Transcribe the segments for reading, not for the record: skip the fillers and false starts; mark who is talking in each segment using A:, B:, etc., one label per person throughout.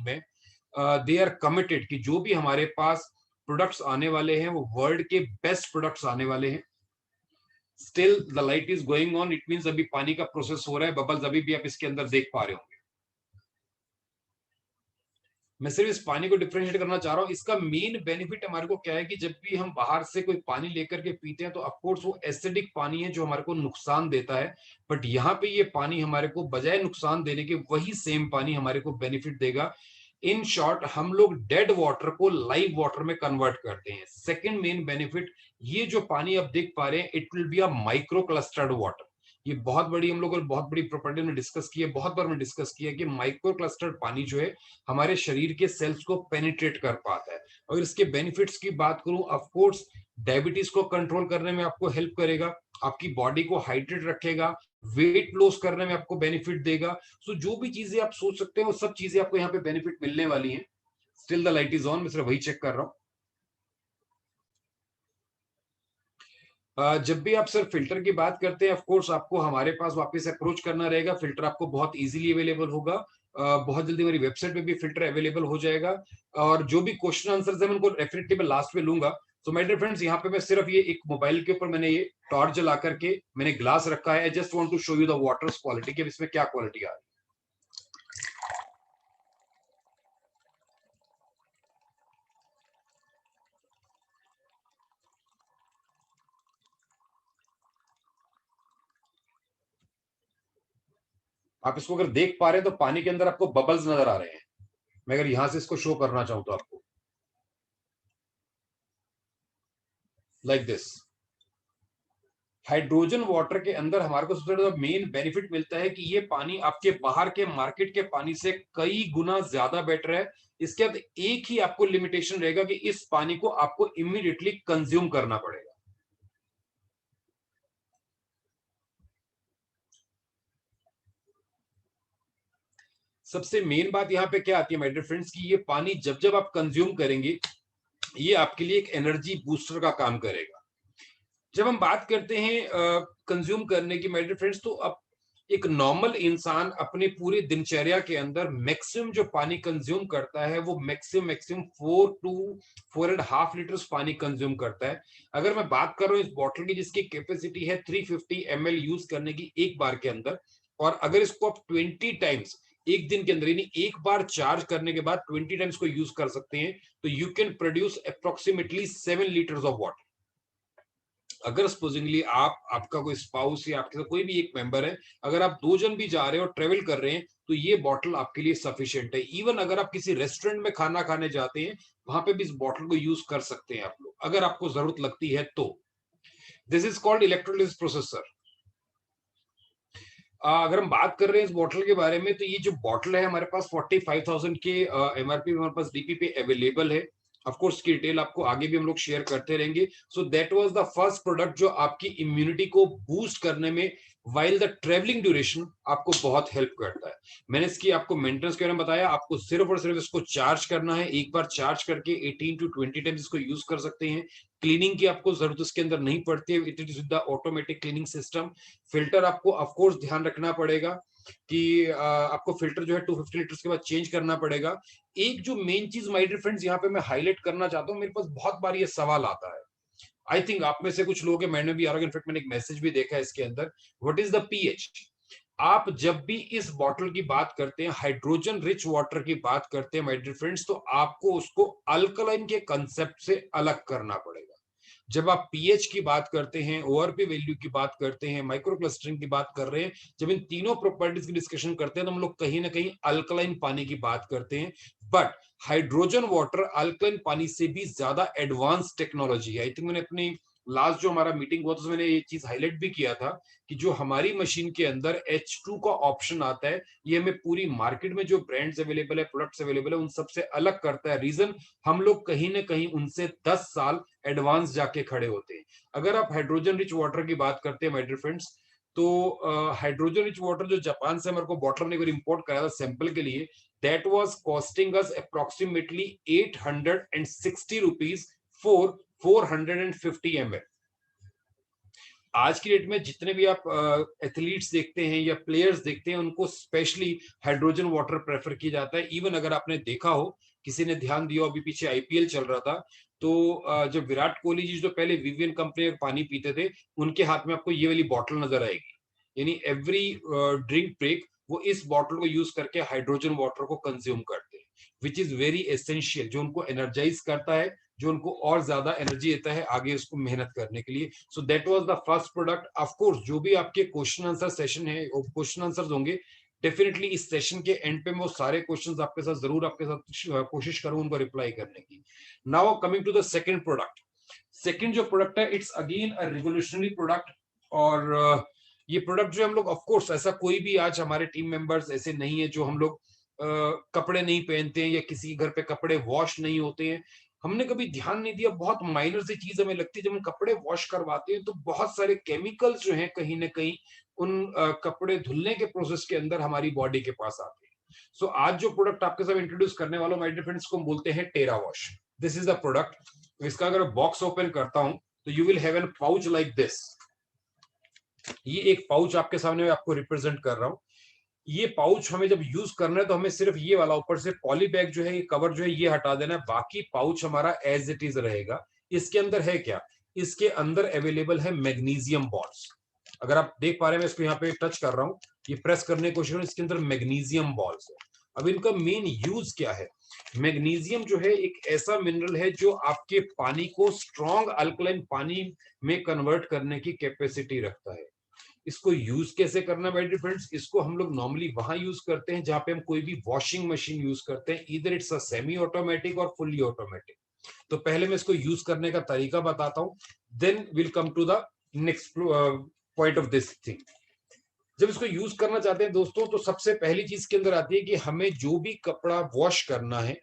A: में they are committed कि जो भी हमारे पास प्रोडक्ट्स आने वाले हैं वो वर्ल्ड के बेस्ट प्रोडक्ट्स आने वाले हैं। Still the light is going on, it means अभी पानी का प्रोसेस हो रहा है, बबल्स अभी भी आप इसके अंदर देख पा रहे होंगे। मैं सिर्फ इस पानी को डिफरेंशिएट करना चाह रहा हूँ। इसका मेन बेनिफिट हमारे को क्या है कि जब भी हम बाहर से कोई पानी लेकर के पीते हैं तो ऑफकोर्स वो एसिडिक पानी है जो हमारे को नुकसान देता है, बट यहाँ पे ये पानी हमारे को बजाय नुकसान देने के वही सेम पानी हमारे को बेनिफिट देगा। इन शॉर्ट हम लोग डेड वाटर को लाइव वाटर में कन्वर्ट करते हैं। सेकेंड मेन बेनिफिट, ये जो पानी आप देख पा रहे हैं it will be a micro clustered water. ये बहुत बड़ी हम लोग बहुत बड़ी प्रॉपर्टी में डिस्कस की है, बहुत बार में डिस्कस किया कि माइक्रो क्लस्टर्ड पानी जो है हमारे शरीर के सेल्स को पेनिट्रेट कर पाता है। और इसके बेनिफिट्स की बात करूं, ऑफ कोर्स डायबिटीज को कंट्रोल करने में आपको हेल्प करेगा, आपकी बॉडी को हाइड्रेट रखेगा, वेट लॉस करने में आपको बेनिफिट देगा। सो जो भी चीजें आप सोच सकते हैं वो सब चीजें आपको यहाँ पे बेनिफिट मिलने वाली हैं। Still the light is on, मैं सिर्फ वही चेक कर रहा हूं। जब भी आप सर फिल्टर की बात करते हैं, ऑफ कोर्स आपको हमारे पास वापस अप्रोच करना रहेगा। फिल्टर आपको बहुत इजीली अवेलेबल होगा, बहुत जल्दी मेरी वेबसाइट पे भी फिल्टर अवेलेबल हो जाएगा। और जो भी क्वेश्चन आंसर है उनको डेफिनेटली मैं लास्ट में लूंगा। तो माय डियर फ्रेंड्स, यहाँ पे मैं सिर्फ ये एक मोबाइल के ऊपर मैंने ये टॉर्च जला करके मैंने ग्लास रखा है। I just want to show you the water quality कि इसमें क्या क्वालिटी आ रही है। आप इसको अगर देख पा रहे हैं तो पानी के अंदर आपको बबल्स नजर आ रहे हैं। मैं अगर यहां से इसको शो करना चाहूं तो आपको लाइक दिस। हाइड्रोजन वाटर के अंदर हमारे को सबसे ज्यादा मेन बेनिफिट मिलता है कि ये पानी आपके बाहर के मार्केट के पानी से कई गुना ज्यादा बेटर है। इसके बाद एक ही आपको लिमिटेशन रहेगा कि इस पानी को आपको इमीडिएटली कंज्यूम करना पड़ेगा। सबसे मेन बात यहाँ पे क्या आती है माय डियर फ्रेंड्स की ये पानी जब जब आप कंज्यूम करेंगे ये आपके लिए एक एनर्जी बूस्टर का काम करेगा। जब हम बात करते हैं कंज्यूम करने की माय डियर फ्रेंड्स, तो अब एक नॉर्मल इंसान अपने पूरे दिनचर्या के अंदर मैक्सिमम जो पानी कंज्यूम करता है वो मैक्सिमम 4 to 4.5 लीटर पानी कंज्यूम करता है। अगर मैं बात कर रहा हूँ इस बॉटल की जिसकी कैपेसिटी है 350 ml यूज करने की एक बार के अंदर, और अगर इसको आप 20 टाइम्स एक दिन के अंदर यानी एक बार चार्ज करने के बाद 20 टाइम्स को यूज कर सकते हैं, तो you can produce approximately 7 litres of water. अगर सपोजिंगली आपका कोई स्पाउस या आपके साथ कोई भी एक मेंबर है, अगर आप 2 जन भी जा रहे हो ट्रेवल कर रहे हैं तो ये बॉटल आपके लिए सफिशिएंट है। इवन अगर आप किसी रेस्टोरेंट में खाना खाने जाते हैं वहां पे भी इस बॉटल को यूज कर सकते हैं आप लोग, अगर आपको जरूरत लगती है तो। This is called electrolysis processor. अगर हम बात कर रहे हैं इस बॉटल के बारे में, तो ये जो बॉटल है हमारे पास 45,000 के एमआरपी हमारे पास डीपी पे अवेलेबल है। ऑफ कोर्स की डिटेल आपको आगे भी हम लोग शेयर करते रहेंगे। So that was the first product जो आपकी इम्यूनिटी को बूस्ट करने में वाइल द ट्रेवलिंग ड्यूरेशन आपको बहुत हेल्प करता है। मैंने इसकी आपको मेंटेनेंस के बारे में बताया, आपको सिर्फ और सिर्फ इसको चार्ज करना है। एक बार चार्ज करके 18 to 20 टाइम्स इसको यूज कर सकते हैं। क्लीनिंग की आपको जरूरत इसके अंदर नहीं पड़ती है, it is the automatic cleaning system. Filter आपको ऑफ कोर्स ध्यान रखना पड़ेगा कि आपको फिल्टर जो है 250 लीटर्स के बाद चेंज करना पड़ेगा। एक जो मेन चीज माय डियर फ्रेंड्स यहाँ पे मैं हाईलाइट करना चाहता हूँ, मेरे पास बहुत बार ये सवाल आता है, आई थिंक आप में से कुछ लोग हैं, मैंने भी इनफेक्ट मैंने एक मैसेज भी देखा है इसके अंदर, व्हाट इज द पीएच। आप जब भी इस बॉटल की बात करते हैं, हाइड्रोजन रिच वाटर की बात करते हैं माय डियर फ्रेंड्स, तो आपको उसको अल्कलाइन के कंसेप्ट से अलग करना पड़ेगा। जब आप पीएच की बात करते हैं, ओआरपी वैल्यू की बात करते हैं, माइक्रो क्लस्टरिंग की बात कर रहे हैं, जब इन तीनों प्रॉपर्टीज की डिस्कशन करते हैं तो हम लोग कहीं ना कहीं अल्कलाइन पानी की बात करते हैं। बट हाइड्रोजन वाटर अल्कलाइन पानी से भी ज्यादा एडवांस टेक्नोलॉजी है। आई थिंक मैंने अपनी लास्ट जो हमारा मीटिंग हुआ था मैंने ये चीज हाईलाइट भी किया था कि जो हमारी मशीन के अंदर H2 का ऑप्शन आता है, ये हमें पूरी मार्केट में जो ब्रांड्स अवेलेबल है, प्रोडक्ट्स अवेलेबल है, उन सबसे अलग करता है। रीजन, हम लोग कहीं ना कहीं उनसे 10 साल एडवांस जाके खड़े होते हैं। अगर आप हाइड्रोजन रिच वाटर की बात करते हैं माय डियर फ्रेंड्स, तो हाइड्रोजन रिच वाटर जो जापान से हमारे को बॉटल ने इंपोर्ट कराया था सैंपल के लिए, that was costing us approximately 860 rupees for 450 ml। आज की डेट में जितने भी आप एथलीट्स देखते हैं या प्लेयर्स देखते हैं, उनको स्पेशली हाइड्रोजन वाटर प्रेफर किया जाता है। इवन अगर आपने देखा हो, किसी ने ध्यान दिया हो, अभी पीछे आईपीएल चल रहा था, तो जब विराट कोहली जी जो पहले विवियन कंपनी का पानी पीते थे, उनके हाथ में आपको ये वाली बॉटल नजर आएगी। यानी एवरी ड्रिंक ब्रेक वो इस बॉटल को यूज करके हाइड्रोजन वाटर को कंज्यूम करते हैं, विच इज वेरी एसेंशियल, जो उनको एनर्जाइज करता है, जो उनको और ज्यादा एनर्जी देता है आगे उसको मेहनत करने के लिए। So that was the first product. Of course जो भी आपके क्वेश्चन आंसर सेशन है, क्वेश्चन आंसर्स होंगे, डेफिनेटली इस सेशन के एंड पे मैं वो सारे क्वेश्चंस आपके साथ जरूर आपके साथ कोशिश करूं उनको रिप्लाई करने की। Now coming to the second product. Second जो प्रोडक्ट है, it's again a revolutionary product. और ये प्रोडक्ट जो हम लोग, ऑफ कोर्स ऐसा कोई भी आज हमारे टीम मेंबर्स ऐसे नहीं है जो हम लोग कपड़े नहीं पहनते हैं या किसी घर पे कपड़े वॉश नहीं होते हैं। हमने कभी ध्यान नहीं दिया, बहुत माइनर सी चीज हमें लगती है, जब हम कपड़े वॉश करवाते हैं तो बहुत सारे केमिकल्स जो हैं कहीं ना कहीं उन कपड़े धुलने के प्रोसेस के अंदर हमारी बॉडी के पास आते हैं। सो आज जो प्रोडक्ट आपके साथ इंट्रोड्यूस करने वाला हूं माय डियर फ्रेंड्स, को हम बोलते हैं Terra wash. This is the product. इसका अगर बॉक्स ओपन करता हूं तो you will have an pouch like this. ये एक पाउच आपके सामने आपको रिप्रेजेंट कर रहा हूं। ये पाउच हमें जब यूज करना है तो हमें सिर्फ ये वाला ऊपर से पॉली बैग जो है, ये कवर जो है, ये हटा देना है। बाकी पाउच हमारा एज इट इज रहेगा। इसके अंदर है क्या? इसके अंदर अवेलेबल है मैग्नीशियम बॉल्स। अगर आप देख पा रहे हैं, मैं इसको यहाँ पे टच कर रहा हूँ, ये प्रेस करने की कोशिश कर रहा हूं, इसके अंदर मैग्नीशियम बॉल्स है। अब इनका मेन यूज क्या है? मैग्नीशियम जो है एक ऐसा मिनरल है जो आपके पानी को स्ट्रॉन्ग अल्कलाइन पानी में कन्वर्ट करने की कैपेसिटी रखता है। इसको यूज कैसे करना है डियर फ्रेंड्स? इसको हम लोग नॉर्मली वहां यूज करते हैं जहां पे हम कोई भी वॉशिंग मशीन यूज करते हैं, इधर इट्स अ सेमी ऑटोमेटिक और फुल्ली ऑटोमेटिक। तो पहले मैं इसको यूज करने का तरीका बताता हूं, then will come to the next point of this thing. जब इसको यूज करना चाहते हैं दोस्तों, तो सबसे पहली चीज के अंदर आती है कि हमें जो भी कपड़ा वॉश करना है,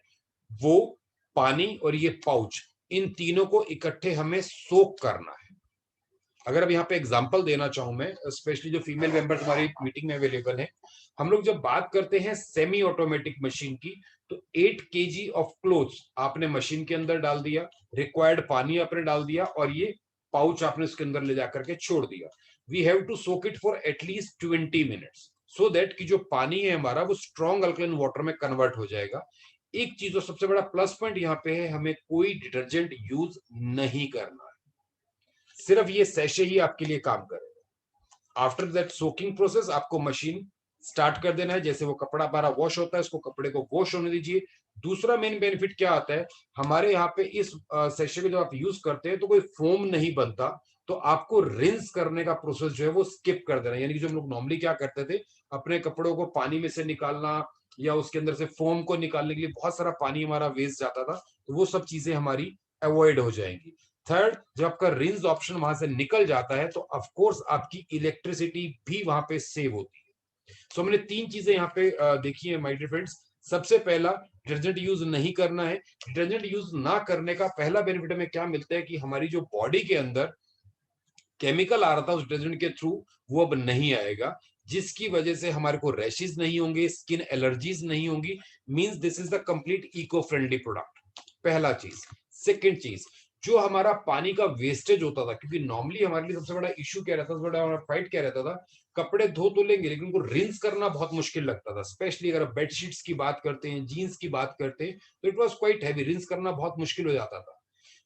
A: वो पानी और ये पाउच, इन तीनों को इकट्ठे हमें सोक करना है। अगर अब यहाँ पे एग्जांपल देना चाहूं मैं, स्पेशली जो फीमेल मेंबर्स हमारी मीटिंग में अवेलेबल हैं, हम लोग जब बात करते हैं सेमी ऑटोमेटिक मशीन की, तो 8 केजी ऑफ क्लोथ्स आपने मशीन के अंदर डाल दिया, रिक्वायर्ड पानी आपने डाल दिया, और ये पाउच आपने इसके अंदर ले जाकर के छोड़ दिया। We have to soak it for at least 20 minutes, so that कि जो पानी है हमारा वो स्ट्रॉन्ग अल्कलाइन वाटर में कन्वर्ट हो जाएगा। एक चीज और सबसे बड़ा प्लस पॉइंट यहाँ पे है, हमें कोई डिटर्जेंट यूज नहीं करना है, सिर्फ ये सैशे ही आपके लिए काम करेगा। आफ्टर दैट सोकिंग प्रोसेस आपको मशीन स्टार्ट कर देना है। जैसे वो कपड़ा हमारा वॉश होता है, उसको कपड़े को वॉश होने दीजिए। दूसरा मेन बेनिफिट क्या आता है, हमारे यहाँ पे इस सेशे को जब आप यूज करते हैं तो कोई फोम नहीं बनता, तो आपको रिंस करने का प्रोसेस जो है वो स्किप कर देना। यानी कि जो हम लोग नॉर्मली क्या करते थे, अपने कपड़ों को पानी में से निकालना या उसके अंदर से फोम को निकालने के लिए बहुत सारा पानी हमारा वेस्ट जाता था, तो वो सब चीजें हमारी अवॉइड हो जाएंगी। थर्ड, जब आपका रिंस ऑप्शन वहां से निकल जाता है, तो ऑफ कोर्स आपकी इलेक्ट्रिसिटी भी वहां पे सेव होती है। सो हमने तीन चीजें यहाँ पे देखी है माय डियर फ्रेंड्स। सबसे पहला, डिटर्जेंट यूज नहीं करना है। डिटर्जेंट यूज ना करने का पहला बेनिफिट हमें क्या मिलता है कि हमारी जो बॉडी के अंदर केमिकल आ रहा था उस डिटर्जेंट के थ्रू, वो अब नहीं आएगा, जिसकी वजह से हमारे को रैशेज नहीं होंगे, स्किन एलर्जीज नहीं होंगी। Means this is the complete eco friendly product. पहला चीज। सेकंड चीज, जो हमारा पानी का वेस्टेज होता था, क्योंकि नॉर्मली हमारे लिए सबसे बड़ा इश्यू क्या रहता था, सबसे बड़ा हमारा फाइट क्या रहता था, कपड़े धो तो लेंगे लेकिन उनको रिंस करना बहुत मुश्किल लगता था। स्पेशली अगर आप बेडशीट्स की बात करते हैं, जीन्स की बात करते हैं, तो it was quite heavy, rinse करना बहुत मुश्किल हो जाता था।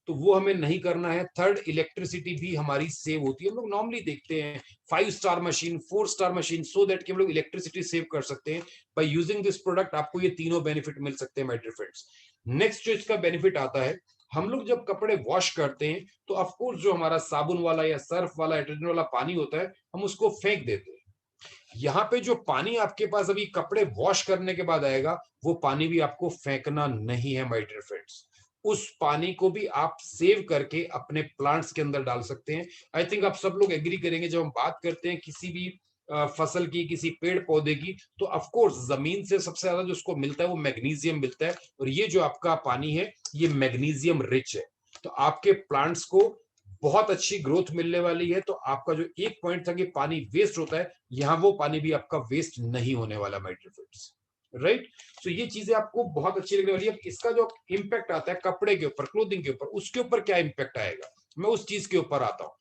A: तो वो हमें नहीं करना है। थर्ड, इलेक्ट्रिसिटी भी हमारी सेव होती है। हम लोग नॉर्मली देखते हैं 5 star machine, 4 star machine, so that कि हम लोग इलेक्ट्रिसिटी सेव कर सकते हैं। बाय यूजिंग दिस प्रोडक्ट आपको ये तीनों बेनिफिट मिल सकते हैं माय डियर फ्रेंड्स। नेक्स्ट जो इसका बेनिफिट आता है, हम लोग जब कपड़े वॉश करते हैं तो ऑफ कोर्स जो हमारा साबुन वाला या सर्फ वाला डिटर्जेंट वाला पानी होता है, हम उसको फेंक देते हैं। यहाँ पे जो पानी आपके पास अभी कपड़े वॉश करने के बाद आएगा, वो पानी भी आपको फेंकना नहीं है माय डियर फ्रेंड्स। उस पानी को भी आप सेव करके अपने प्लांट्स के अंदर डाल सकते हैं। आई थिंक आप सब लोग एग्री करेंगे, जब हम बात करते हैं किसी भी फसल की, किसी पेड़ पौधे की, तो ऑफ कोर्स जमीन से सबसे ज्यादा जो उसको मिलता है वो मैग्नीशियम मिलता है, और ये जो आपका पानी है ये मैग्नीशियम रिच है। तो आपके प्लांट्स को बहुत अच्छी ग्रोथ मिलने वाली है। तो आपका जो एक पॉइंट था कि पानी वेस्ट होता है, यहां वो पानी भी आपका वेस्ट नहीं होने वाला माय डियर फ्रेंड्स, राइट। सो ये चीजें आपको बहुत अच्छी लगने वाली है। इसका जो इम्पैक्ट आता है कपड़े के ऊपर, क्लोथिंग के ऊपर, उसके ऊपर क्या इम्पैक्ट आएगा, मैं उस चीज के ऊपर आता हूं।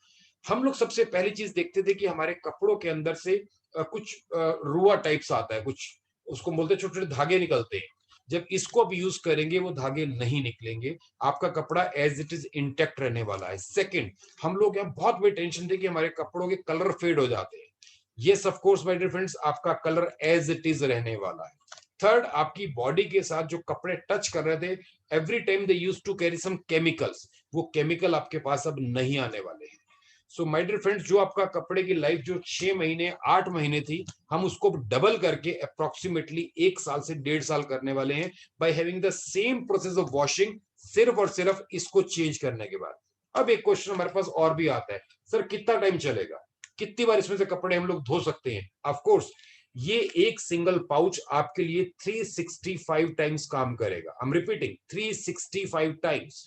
A: हम लोग सबसे पहली चीज देखते थे कि हमारे कपड़ों के अंदर से कुछ रुआ टाइप्स आता है, कुछ उसको बोलते हैं, छोटे छोटे धागे निकलते हैं। जब इसको आप यूज करेंगे वो धागे नहीं निकलेंगे, आपका कपड़ा एज इट इज इंटेक्ट रहने वाला है। सेकंड, हम लोग यहाँ बहुत बड़ी टेंशन थी कि हमारे कपड़ों के कलर फेड हो जाते हैं। Yes of course my dear friends, आपका कलर एज इट इज रहने वाला है। थर्ड, आपकी बॉडी के साथ जो कपड़े टच कर रहे थे, every time they use to carry some chemicals, वो केमिकल आपके पास अब नहीं आने वाले हैं। सो माय डियर फ्रेंड्स, जो आपका कपड़े की लाइफ जो 6 महीने 8 महीने थी, हम उसको डबल करके अप्रोक्सीमेटली 1 साल से 1.5 साल करने वाले हैं by having the same process of washing, सिर्फ और सिर्फ इसको चेंज करने के बाद। अब एक क्वेश्चन हमारे पास और भी आता है, सर कितना टाइम चलेगा, कितनी बार इसमें से कपड़े हम लोग धो सकते हैं? ऑफ कोर्स, ये एक सिंगल पाउच आपके लिए 365 टाइम्स काम करेगा। I am repeating, 365 times.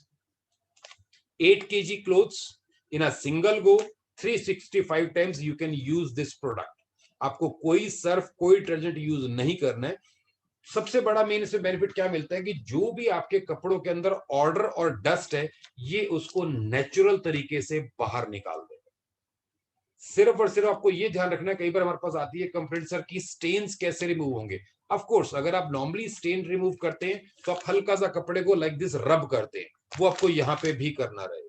A: 8 kg clothes in a single go, 365 times you can use this product. आपको कोई सर्फ, कोई डिटर्जेंट यूज नहीं करना है। सबसे बड़ा मेन इसमें बेनिफिट क्या मिलता है कि जो भी आपके कपड़ों के अंदर ऑर्डर और डस्ट है, ये उसको नेचुरल तरीके से बाहर निकाल देगा। सिर्फ और सिर्फ आपको ये ध्यान रखना है, कई बार हमारे पास आती है कंप्लेंट, सर की स्टेन्स कैसे रिमूव होंगे? ऑफ कोर्स, अगर आप नॉर्मली स्टेन रिमूव करते हैं तो आप हल्का सा कपड़े को लाइक दिस रब करते हैं, वो आपको यहाँ पे भी करना रहेगा।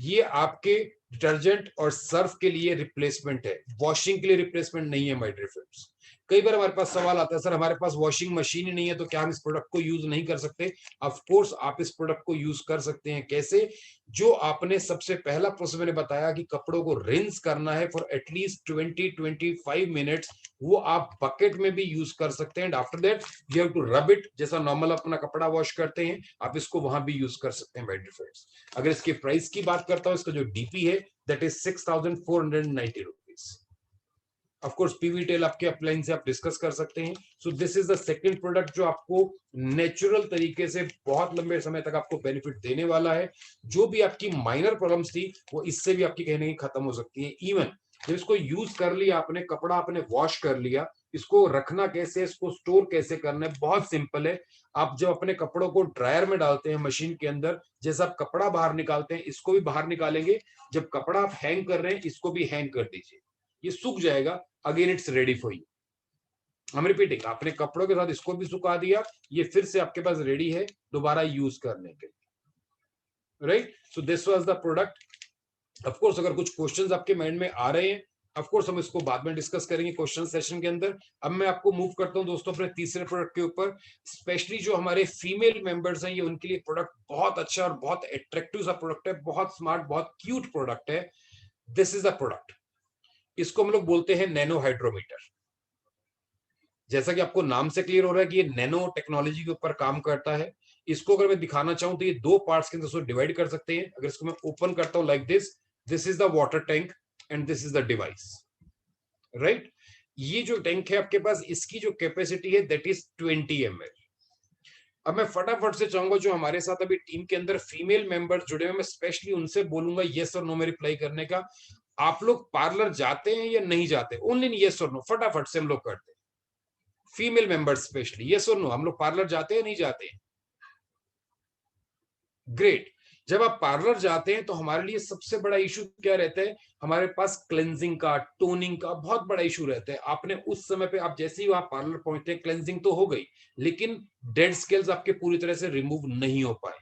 A: ये आपके डिटर्जेंट और सर्फ के लिए रिप्लेसमेंट है, वॉशिंग के लिए रिप्लेसमेंट नहीं है माय डियर फ्रेंड्स। कई बार हमारे पास सवाल आता है, सर हमारे पास वॉशिंग मशीन ही नहीं है तो क्या हम इस प्रोडक्ट को यूज नहीं कर सकते? ऑफ कोर्स आप इस प्रोडक्ट को यूज कर सकते हैं। कैसे? जो आपने सबसे पहला प्रोसेस मैंने बताया कि कपड़ों को रिंस करना है फॉर एटलीस्ट 20-25 मिनट्स, वो आप बकेट में भी यूज कर सकते हैं। And after that you have to rub it, जैसा नॉर्मल अपना कपड़ा वॉश करते हैं, आप इसको वहां भी यूज कर सकते हैं माय डियर फ्रेंड्स। अगर इसके प्राइस की बात करता हूं, इसका जो डीपी है that is 6490 rupees. Of course PV tell आपके अपलाइन से आप डिस्कस कर सकते हैं। So this is the second product जो आपको नेचुरल तरीके से बहुत लंबे समय तक आपको बेनिफिट देने वाला है। जो भी आपकी माइनर प्रॉब्लम्स थी वो इससे भी आपकी कहीं ना कहीं खत्म हो सकती है। इवन जब इसको यूज कर लिया आपने, कपड़ा आपने वॉश कर लिया, इसको रखना कैसे, इसको स्टोर कैसे करना है, बहुत सिंपल है। आप जब अपने कपड़ों को ड्रायर में डालते हैं मशीन के अंदर, जैसा आप कपड़ा बाहर निकालते हैं इसको भी बाहर निकालेंगे, जब कपड़ा आप हैंग कर रहे हैं इसको भी हैंग कर दीजिए, ये सूख जाएगा, again it's ready for you. I am repeating, आपने कपड़ों के साथ इसको भी सुखा दिया, ये फिर से आपके पास रेडी है दोबारा यूज करने के लिए। Right, so this was the product. Of course अगर कुछ क्वेश्चंस आपके माइंड में आ रहे हैं, ऑफ कोर्स हम इसको बाद में डिस्कस करेंगे क्वेश्चन सेशन के अंदर। अब मैं आपको मूव करता हूं दोस्तों अपने तीसरे प्रोडक्ट के ऊपर। स्पेशली जो हमारे फीमेल मेंबर्स हैं, ये उनके लिए प्रोडक्ट बहुत अच्छा और बहुत अट्रैक्टिव सा प्रोडक्ट है, बहुत स्मार्ट, बहुत क्यूट प्रोडक्ट है। दिस इज द प्रोडक्ट, इसको हम लोग बोलते हैं नैनो हाइड्रोमीटर। जैसा कि आपको नाम से क्लियर हो रहा है कि ये नैनो टेक्नोलॉजी के ऊपर काम करता है। इसको अगर मैं दिखाना चाहूं तो ये दो पार्ट्स के अंदर इसको डिवाइड कर सकते हैं। अगर इसको मैं ओपन करता हूं like this, this is the water tank and this is the device. Right, ये जो टैंक है आपके पास, इसकी जो कैपेसिटी है दैट इज 20 ml। अब मैं फटाफट से चाहूंगा जो हमारे साथ अभी टीम के अंदर फीमेल मेंबर्स जुड़े हुए, मैं स्पेशली उनसे बोलूंगा येस और नो में रिप्लाई करने का। आप लोग पार्लर जाते हैं या नहीं जाते? ओनली येस और नो, फटाफट से हम लोग करते हैं। फीमेल मेंबर्स स्पेशली, येस और नो, हम लोग पार्लर जाते हैं नहीं जाते? ग्रेट। जब आप पार्लर जाते हैं तो हमारे लिए सबसे बड़ा इशू क्या रहता है? हमारे पास क्लेंजिंग का, टोनिंग का बहुत बड़ा इशू रहता है। आपने उस समय पे, आप जैसे ही वहां पार्लर पहुंचते हैं, क्लेंजिंग तो हो गई लेकिन डेड स्केल्स आपके पूरी तरह से रिमूव नहीं हो पाए।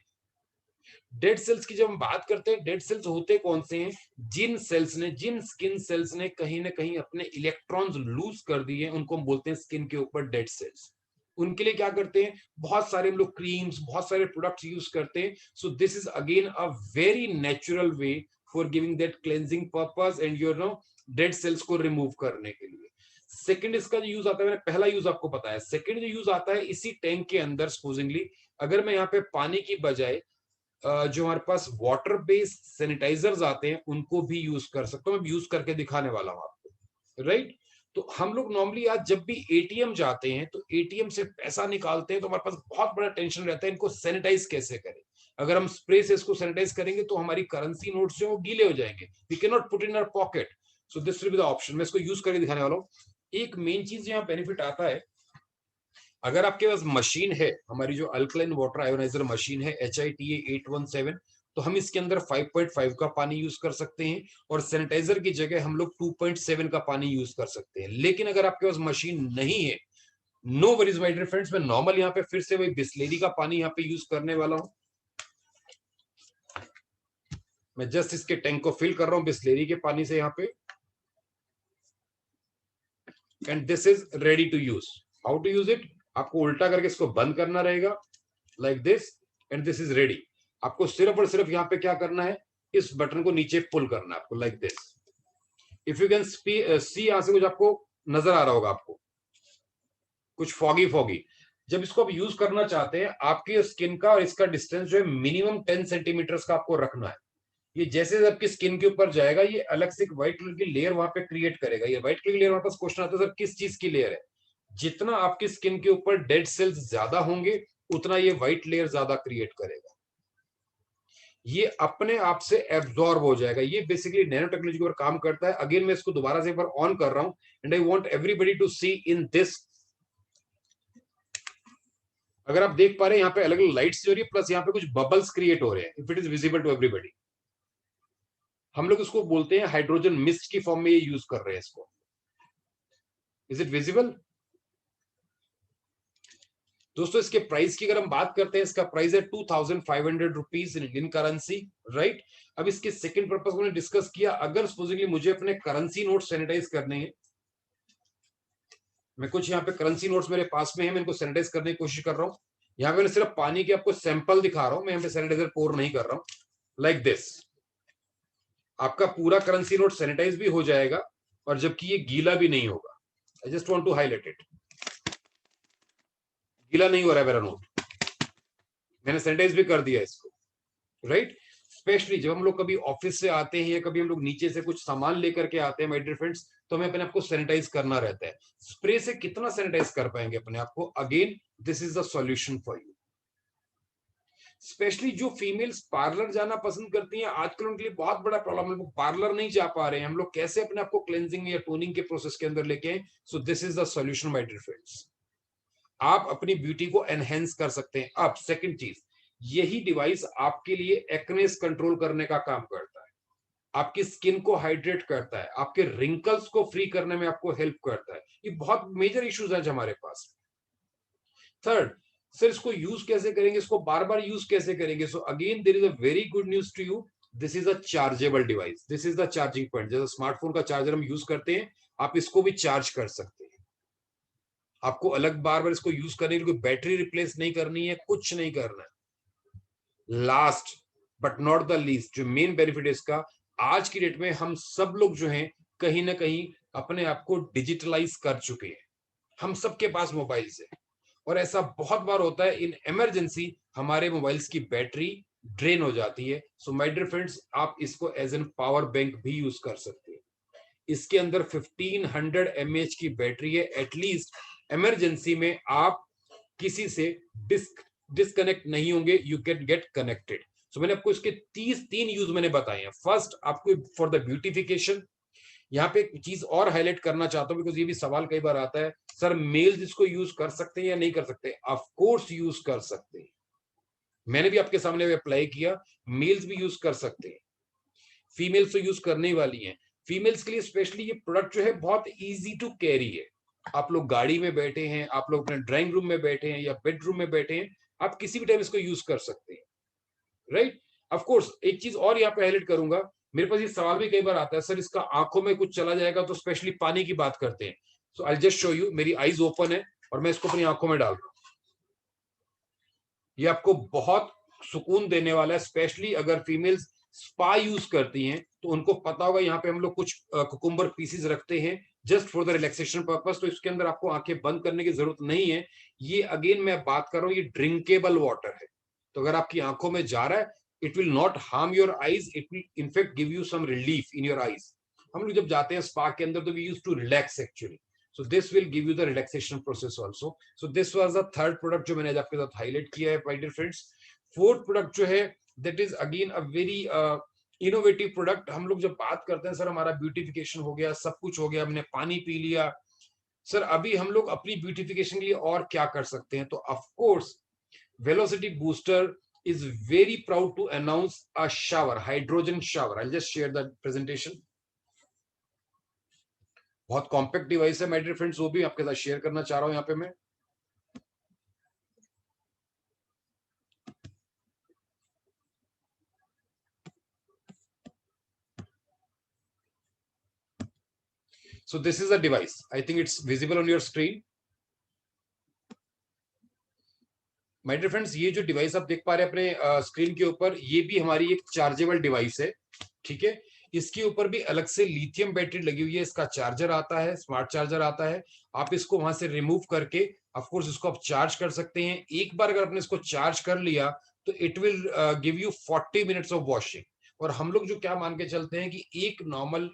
A: डेड सेल्स की जब हम बात करते हैं, डेड सेल्स होते कौन से हैं? जिन सेल्स ने, जिन स्किन सेल्स ने कहीं ना कहीं अपने इलेक्ट्रॉन्स लूज कर दिए, उनको हम बोलते हैं स्किन के ऊपर डेड सेल्स। उनके लिए क्या करते हैं? बहुत सारे हम लोग क्रीम्स, बहुत सारे प्रोडक्ट्स यूज करते हैं। So this is again a very natural way for giving that cleansing purpose and your no dead cells को रिमूव करने के लिए। सेकंड इसका जो यूज आता है, मैंने पहला यूज आपको बताया, सेकंड जो यूज आता है इसी टैंक के अंदर, सपोजिंगली अगर मैं यहाँ पे पानी की बजाय जो हमारे पास वाटर बेस्ड सैनिटाइजर्स आते हैं उनको भी यूज कर सकता हूँ। मैं यूज करके दिखाने वाला हूँ आपको। राइट, तो हम लोग नॉर्मली आज जब भी एटीएम जाते हैं तो एटीएम से पैसा निकालते हैं तो हमारे पास बहुत बड़ा टेंशन रहता है इनको सैनिटाइज कैसे करें। अगर हम स्प्रे से इसको सैनिटाइज करेंगे तो हमारी करेंसी नोट्स जो गीले हो जाएंगे, we can not put in our pocket. So this will be the option. मैं इसको यूज करके दिखाने वाला हूँ। एक मेन चीज यहाँ बेनिफिट आता है, अगर आपके पास मशीन है, हमारी जो अल्कलाइन वाटर आयोनाइजर मशीन है HITA 817, तो हम इसके अंदर 5.5 का पानी यूज कर सकते हैं और सैनिटाइजर की जगह हम लोग 2.7 का पानी यूज कर सकते हैं। लेकिन अगर आपके पास मशीन नहीं है, no worries my dear friends, मैं नॉर्मल यहाँ पे फिर से वही बिस्लेरी का पानी यहाँ पे यूज करने वाला हूँ। मैं जस्ट इसके टैंक को फिल कर रहा हूँ बिस्लेरी के पानी से यहाँ पे, and this is ready to use. How to use it, आपको उल्टा करके इसको बंद करना रहेगा like this, and this is ready. आपको सिर्फ और सिर्फ यहाँ पे क्या करना है, इस बटन को नीचे पुल करना है आपको like this. If you can see, यहां से कुछ आपको नजर आ रहा होगा, आपको कुछ फॉगी फॉगी। जब इसको आप यूज करना चाहते हैं, आपकी स्किन का और इसका डिस्टेंस जो है मिनिमम 10 सेंटीमीटर का आपको रखना है। ये जैसे आपकी स्किन के ऊपर जाएगा, ये अलग से एक व्हाइट कलर की लेयर वहां पे क्रिएट करेगा। ये व्हाइट कलर की लेयर, हमारे पास क्वेश्चन आता है सर किस चीज की लेयर है। जितना आपकी स्किन के ऊपर डेड सेल्स ज्यादा होंगे, उतना ये व्हाइट लेयर ज्यादा क्रिएट करेगा। ये अपने आप से एब्जॉर्ब हो जाएगा। ये बेसिकली नैनो टेक्नोलॉजी के ऊपर काम करता है। अगेन मैं इसको दोबारा से एक बार ऑन कर रहा हूं, and I want everybody to see in this. अगर आप देख पा रहे हैं, यहाँ पे अलग अलग लाइट्स हो रही है, प्लस यहाँ पे कुछ बबल्स क्रिएट हो रहे हैं। If it is visible to everybody, हम लोग इसको बोलते हैं हाइड्रोजन मिस्ट की फॉर्म में ये यूज कर रहे हैं इसको। इज इट विजिबल दोस्तों? इसके प्राइस की अगर हम बात करते हैं, इसका प्राइस है 2500 rupees in Indian currency, right. अब इसके सेकंड पर्पस को डिस्कस किया, अगर सपोजिंगली मुझे अपने करेंसी नोट सैनिटाइज करने हैं, मैं कुछ यहाँ पे करेंसी नोट्स मेरे पास में है, मैं इनको सैनिटाइज करने की कोशिश कर रहा हूँ। यहाँ पे मैं सिर्फ पानी के आपको सैंपल दिखा रहा हूँ, मैं यहाँ पे सैनिटाइजर पोर नहीं कर रहा हूँ। लाइक दिस, आपका पूरा करेंसी नोट सैनिटाइज भी हो जाएगा और जबकि ये गीला भी नहीं होगा। I just want to highlight it, गीला नहीं हो रहा है मेरा नोट, मैंने सैनिटाइज भी कर दिया इसको, राइट। स्पेशली जब हम लोग कभी ऑफिस से आते हैं या कभी हम लोग नीचे से कुछ सामान लेकर के आते हैं माय डियर फ्रेंड्स, तो हमें अपने आप को सैनिटाइज करना रहता है। स्प्रे से कितना सैनिटाइज कर पाएंगे अपने आप को? Again this is the solution for you. Specially जो फीमेल्स पार्लर जाना पसंद करती हैं, आजकल उनके लिए बहुत बड़ा प्रॉब्लम है, वो पार्लर नहीं जा पा रहे हैं। हम लोग कैसे अपने आप को क्लेंजिंग या टोनिंग के प्रोसेस के अंदर लेके आए? So this is the solution my dear friends. आप अपनी ब्यूटी को एनहेंस कर सकते हैं। अब सेकंड चीज, यही डिवाइस आपके लिए एक्नेस कंट्रोल करने का काम करता है, आपकी स्किन को हाइड्रेट करता है, आपके रिंकल्स को फ्री करने में आपको हेल्प करता है। ये बहुत मेजर इश्यूज हैं हमारे पास। थर्ड, सर इसको यूज कैसे करेंगे, इसको बार बार यूज कैसे करेंगे? So again there is a very good news to you, this is a chargeable device, this is the charging point. जैसे स्मार्टफोन का चार्जर हम यूज करते हैं, आप इसको भी चार्ज कर सकते हैं। आपको अलग बार बार इसको यूज करने की कोई बैटरी रिप्लेस नहीं करनी है, कुछ नहीं करना है। Last but not the least, जो मेन बेनिफिट है इसका, आज की डेट में हम सब लोग जो हैं कहीं ना कहीं अपने आप को डिजिटलाइज कर चुके हैं। हम सबके पास मोबाइल्स है, और ऐसा बहुत बार होता है इन इमरजेंसी हमारे मोबाइल्स की बैटरी ड्रेन हो जाती है। सो माय डियर फ्रेंड्स, आप इसको एज एन पावर बैंक भी यूज कर सकते हैं। इसके अंदर 1500 mAh की बैटरी है। एटलीस्ट इमरजेंसी में आप किसी से डिस्कनेक्ट नहीं होंगे, यू कैन गेट कनेक्टेड। सो मैंने आपको इसके 3 यूज मैंने बताए हैं। फर्स्ट, आपको फॉर द ब्यूटिफिकेशन। यहाँ पे एक चीज और हाईलाइट करना चाहता हूँ, बिकॉज ये भी सवाल कई बार आता है, सर मेल्स इसको यूज कर सकते हैं या नहीं कर सकते? ऑफ कोर्स यूज कर सकते हैं, मैंने भी आपके सामने अप्लाई किया, मेल्स भी यूज कर सकते हैं, फीमेल्स तो यूज करने ही वाली हैं। फीमेल्स के लिए स्पेशली ये प्रोडक्ट जो है बहुत इजी टू कैरी है। आप लोग गाड़ी में बैठे हैं, आप लोग अपने ड्राइंग रूम में बैठे हैं या बेडरूम में बैठे हैं, आप किसी भी टाइम इसको यूज कर सकते हैं, राइट। ऑफ कोर्स एक चीज और यहाँ पे हाईलाइट करूंगा, मेरे पास ये सवाल भी कई बार आता है, सर इसका आंखों में कुछ चला जाएगा? तो स्पेशली पानी की बात करते हैं। सो आई जस्ट शो यू, मेरी आईज ओपन है और मैं इसको अपनी आंखों में डाल रहा हूं। ये आपको बहुत सुकून देने वाला है। स्पेशली अगर फीमेल्स स्पा यूज करती हैं तो उनको पता होगा, यहाँ पे हम लोग कुछ कुकुम्बर पीसेस रखते हैं just for the relaxation purpose. तो इसके अंदर आपको आंखें बंद करने की जरूरत नहीं है। ये अगेन मैं बात कर रहा हूँ, ये ड्रिंकेबल वाटर है, तो अगर आपकी आंखों में जा रहा है, it will not harm your eyes, it will in fact give you some relief in your eyes. हम लोग जब जाते हैं स्पा के अंदर, तो we use to relax actually. So this will give you the relaxation process also. So this was the third product जो मैंने आज आपके साथ highlight किया है my dear friends. Fourth product जो है, that is again a very innovative product. हम लोग जब बात करते हैं सर हमारा ब्यूटिफिकेशन हो गया, सब कुछ हो गया, हमने पानी पी लिया, सर अभी हम लोग अपनी ब्यूटिफिकेशन के लिए और क्या कर सकते हैं? तो of course velocity booster is very proud to announce a shower, hydrogen shower. I'll just share the presentation. बहुत कॉम्पैक्ट डिवाइस है माय डियर फ्रेंड्स, वो भी आपके साथ शेयर करना चाह रहा हूं यहाँ पे मैं. So this is a device. I think it's visible on your screen. My dear friends, ये जो डिवाइस आप देख पा रहे हैं अपने स्क्रीन के ऊपर, ये भी हमारी एक चार्जेबल डिवाइस है. ठीक है, इसके ऊपर भी अलग से लिथियम बैटरी लगी हुई है, इसका चार्जर आता है, स्मार्ट चार्जर आता है. आप इसको वहां से रिमूव करके ऑफ कोर्स इसको आप चार्ज कर सकते हैं. एक बार अगर आपने इसको चार्ज कर लिया तो it will give you 40 minutes of washing. और हम लोग जो क्या मान के चलते हैं कि एक नॉर्मल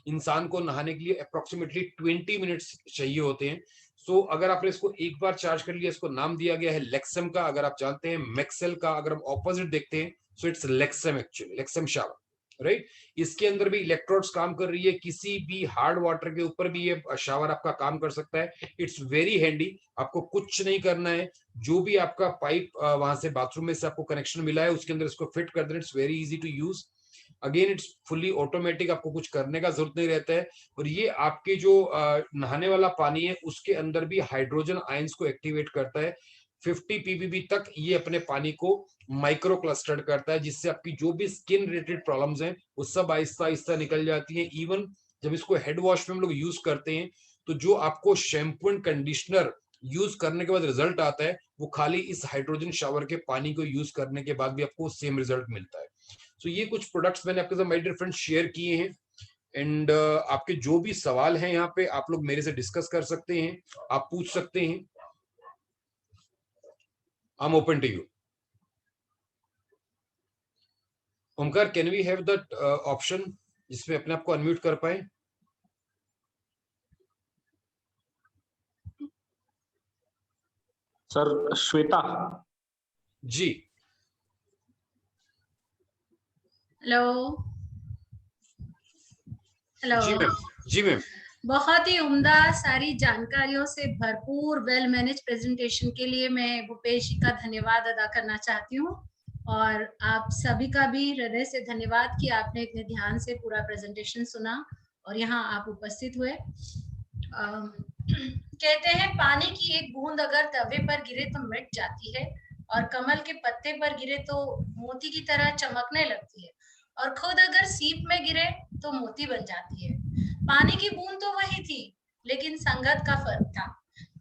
A: इंसान को नहाने के लिए अप्रोक्सीमेटली 20 मिनट्स चाहिए होते हैं. सो अगर आपने इसको एक बार चार्ज कर लिया, इसको नाम दिया गया है लेक्सम का. अगर आप जानते हैं मैक्सेल का अगर हम ऑपोजिट देखते हैं, so it's Lexum, actually Lexum shower, right. इसके अंदर भी इलेक्ट्रोड्स काम कर रही है, किसी भी हार्ड वाटर के ऊपर भी ये शावर आपका काम कर सकता है. इट्स वेरी हैंडी, आपको कुछ नहीं करना है. जो भी आपका पाइप वहां से बाथरूम में से आपको कनेक्शन मिला है उसके अंदर इसको फिट कर देना. It's very easy to use. Again it's fully automatic, आपको कुछ करने का जरूरत नहीं रहता है. और ये आपके जो नहाने वाला पानी है उसके अंदर भी हाइड्रोजन आयंस को एक्टिवेट करता है. 50 पीपीबी तक ये अपने पानी को माइक्रो क्लस्टर्ड करता है, जिससे आपकी जो भी स्किन रिलेटेड प्रॉब्लम्स हैं वो सब आहिस्ता आहिस्ता निकल जाती हैं. इवन जब इसको हेड वॉश में हम लोग यूज करते हैं तो जो आपको शैम्पू एंड कंडीशनर यूज करने के बाद रिजल्ट आता है वो खाली इस हाइड्रोजन शावर के पानी को यूज करने के बाद भी आपको सेम रिजल्ट मिलता है. सो ये कुछ प्रोडक्ट्स मैंने आपके साथ माय डियर फ्रेंड्स शेयर किए हैं. एंड आपके जो भी सवाल हैं यहाँ पे आप लोग मेरे से डिस्कस कर सकते हैं, आप पूछ सकते हैं. I am open to you. Omkar, can we have that option जिसमें अपने आप को अनम्यूट कर पाए?
B: Sir Shweta
A: ji.
C: Hello. Hello
A: जी मैम. जी मैम.
C: बहुत ही उम्दा सारी जानकारियों से भरपूर वेल मैनेज प्रेजेंटेशन के लिए मैं भूपेश जी का धन्यवाद अदा करना चाहती हूँ. और आप सभी का भी हृदय से धन्यवाद कि आपने इतने ध्यान से पूरा प्रेजेंटेशन सुना और यहाँ आप उपस्थित हुए. कहते हैं पानी की एक बूंद अगर तवे पर गिरे तो मिट जाती है और कमल के पत्ते पर गिरे तो मोती की तरह चमकने लगती है और खुद अगर सीप में गिरे तो मोती बन जाती है. पानी की बूंद तो वही थी लेकिन संगत का फर्क था.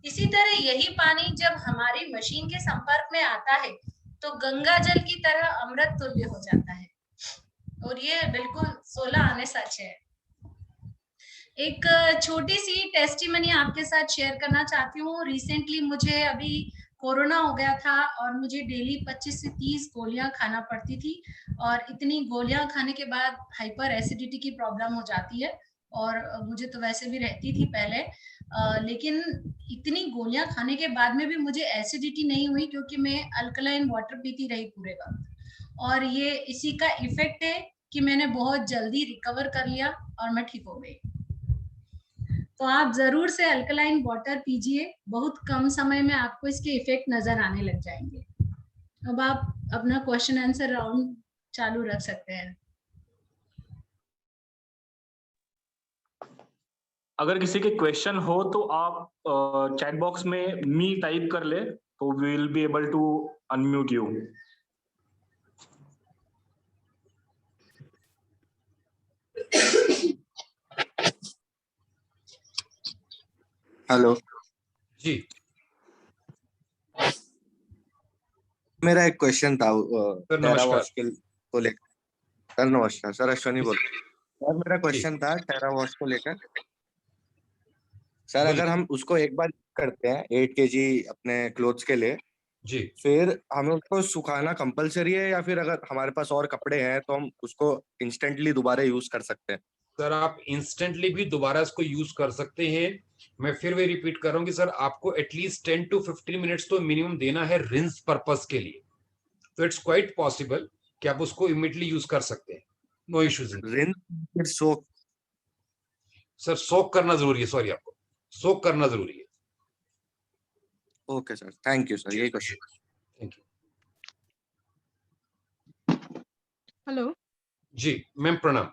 C: इसी तरह यही पानी जब हमारी मशीन के संपर्क में आता है तो गंगा जल की तरह अमृत तुल्य हो जाता है. और ये बिल्कुल 16 आने सच है. एक छोटी सी टेस्टिमनी आपके साथ शेयर करना चाहती हूँ. रिसेंटली मुझे अभी कोरोना हो गया था और मुझे डेली 25 से 30 गोलियां खाना पड़ती थी और इतनी गोलियां खाने के बाद हाइपर एसिडिटी की प्रॉब्लम हो जाती है और मुझे तो वैसे भी रहती थी पहले. लेकिन इतनी गोलियां खाने के बाद में भी मुझे एसिडिटी नहीं हुई क्योंकि मैं अल्कलाइन वाटर पीती रही पूरे वक्त. और ये इसी का इफेक्ट है कि मैंने बहुत जल्दी रिकवर कर लिया और मैं ठीक हो गई. तो आप जरूर से अल्कलाइन वाटर पीजिए, बहुत कम समय में आपको इसके इफेक्ट नजर आने लग जाएंगे. अब आप अपना क्वेश्चन आंसर राउंड चालू रख सकते हैं.
B: अगर किसी के क्वेश्चन हो तो आप चैट बॉक्स में मी टाइप कर ले तो we will be able to unmute you.
D: Hello
A: जी.
D: मेरा एक क्वेश्चन था
A: सर
D: टेरा
A: नमस्कार.
D: वॉश को लेकर. सर नमस्कार. सर अश्वनी बोल रहा हूं. सर मेरा क्वेश्चन था टेरा वॉश को लेकर. सर अगर हम उसको एक बार करते हैं 8 kg अपने क्लोथ्स के लिए
A: जी.
D: फिर हमें उसको सुखाना कंपलसरी है या फिर अगर हमारे पास और कपड़े हैं तो हम उसको इंस्टेंटली दोबारा यूज कर सकते हैं?
A: सर आप इंस्टेंटली भी दोबारा इसको यूज कर सकते हैं. मैं फिर वही रिपीट कर रहा हूँ कि सर आपको एटलीस्ट 10 to 15 मिनट्स तो मिनिमम देना है रिंस पर्पस के लिए. तो इट्स क्वाइट पॉसिबल कि आप उसको इमीडिएटली यूज कर सकते हैं. No issues.
D: रिंस फिर सोक?
A: सर सोक करना जरूरी है. सॉरी, आपको सोक करना जरूरी है.
D: Okay sir, thank you sir. यही क्वेश्चन.
A: Thank you.
E: हेलो।
A: जी मैम प्रणाम।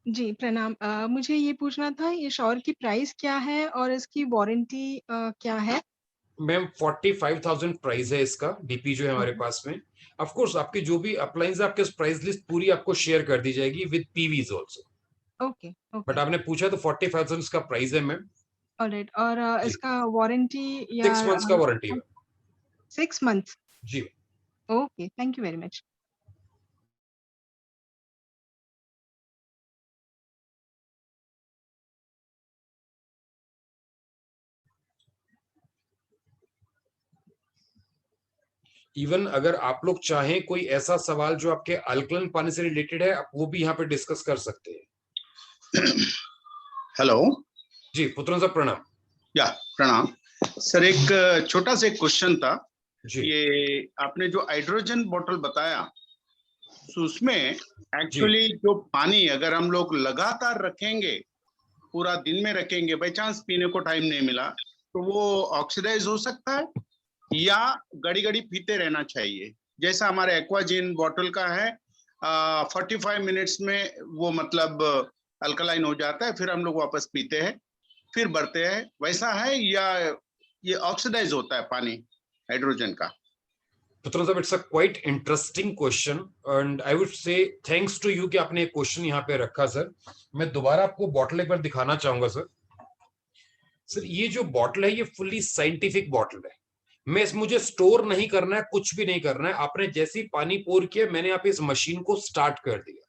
E: जी, प्रणाम। मुझे ये पूछना था ये शॉवर की प्राइस क्या है और इसकी वारंटी क्या है?
A: मैम 45,000 प्राइस है इसका, डीपी जो है हमारे
E: ओके,
A: पास में। ऑफ कोर्स आपकी जो भी अप्लायंस है आपके प्राइस लिस्ट पूरी आपको शेयर कर दी जाएगी with PVs also.
E: Okay,
A: but
E: okay.
A: आपने पूछा तो 45,000 का प्राइस है मैम।
E: ऑलराइट और
A: जी
E: इसका वारंटी या
A: 6 मंथ्स का वारंटी है।
E: 6 मंथ्स?
A: जी
E: okay, thank you very much.
A: Even अगर आप लोग चाहें कोई ऐसा सवाल जो आपके अल्कलन पानी से रिलेटेड है, आप वो भी यहाँ पे डिस्कस कर सकते हैं।
F: हेलो।
A: जी पुत्रन साहब प्रणाम।
F: या प्रणाम सर, एक छोटा सा क्वेश्चन था।
A: जी
F: ये आपने जो हाइड्रोजन बोतल बताया, तो उसमें
A: जी
F: एक्चुअली जो पानी अगर हम लोग लगातार रखेंगे, पूरा दिन में रखेंगे, बाई चांस पीने को टाइम नहीं मिला, तो वो ऑक्सीडाइज हो सकता है या घड़ी घड़ी पीते रहना चाहिए? जैसा हमारे एक्वाजिन बोतल का है, 45 मिनट्स में वो मतलब अल्कलाइन हो जाता है, फिर हम लोग वापस पीते हैं, फिर भरते हैं, वैसा है या ये ऑक्सीडाइज होता है पानी हाइड्रोजन का?
A: पुत्रन साहब it's a quite interesting question and I would say thanks to you कि आपने एक क्वेश्चन यहाँ पे रखा सर। मैं दोबारा आपको बॉटल एक बार दिखाना चाहूंगा सर। सर ये जो बॉटल है ये फुल्ली साइंटिफिक बॉटल है। मुझे स्टोर नहीं करना है, कुछ भी नहीं करना है। आपने जैसे ही पानी पोर किया, मैंने यहाँ पे इस मशीन को स्टार्ट कर दिया,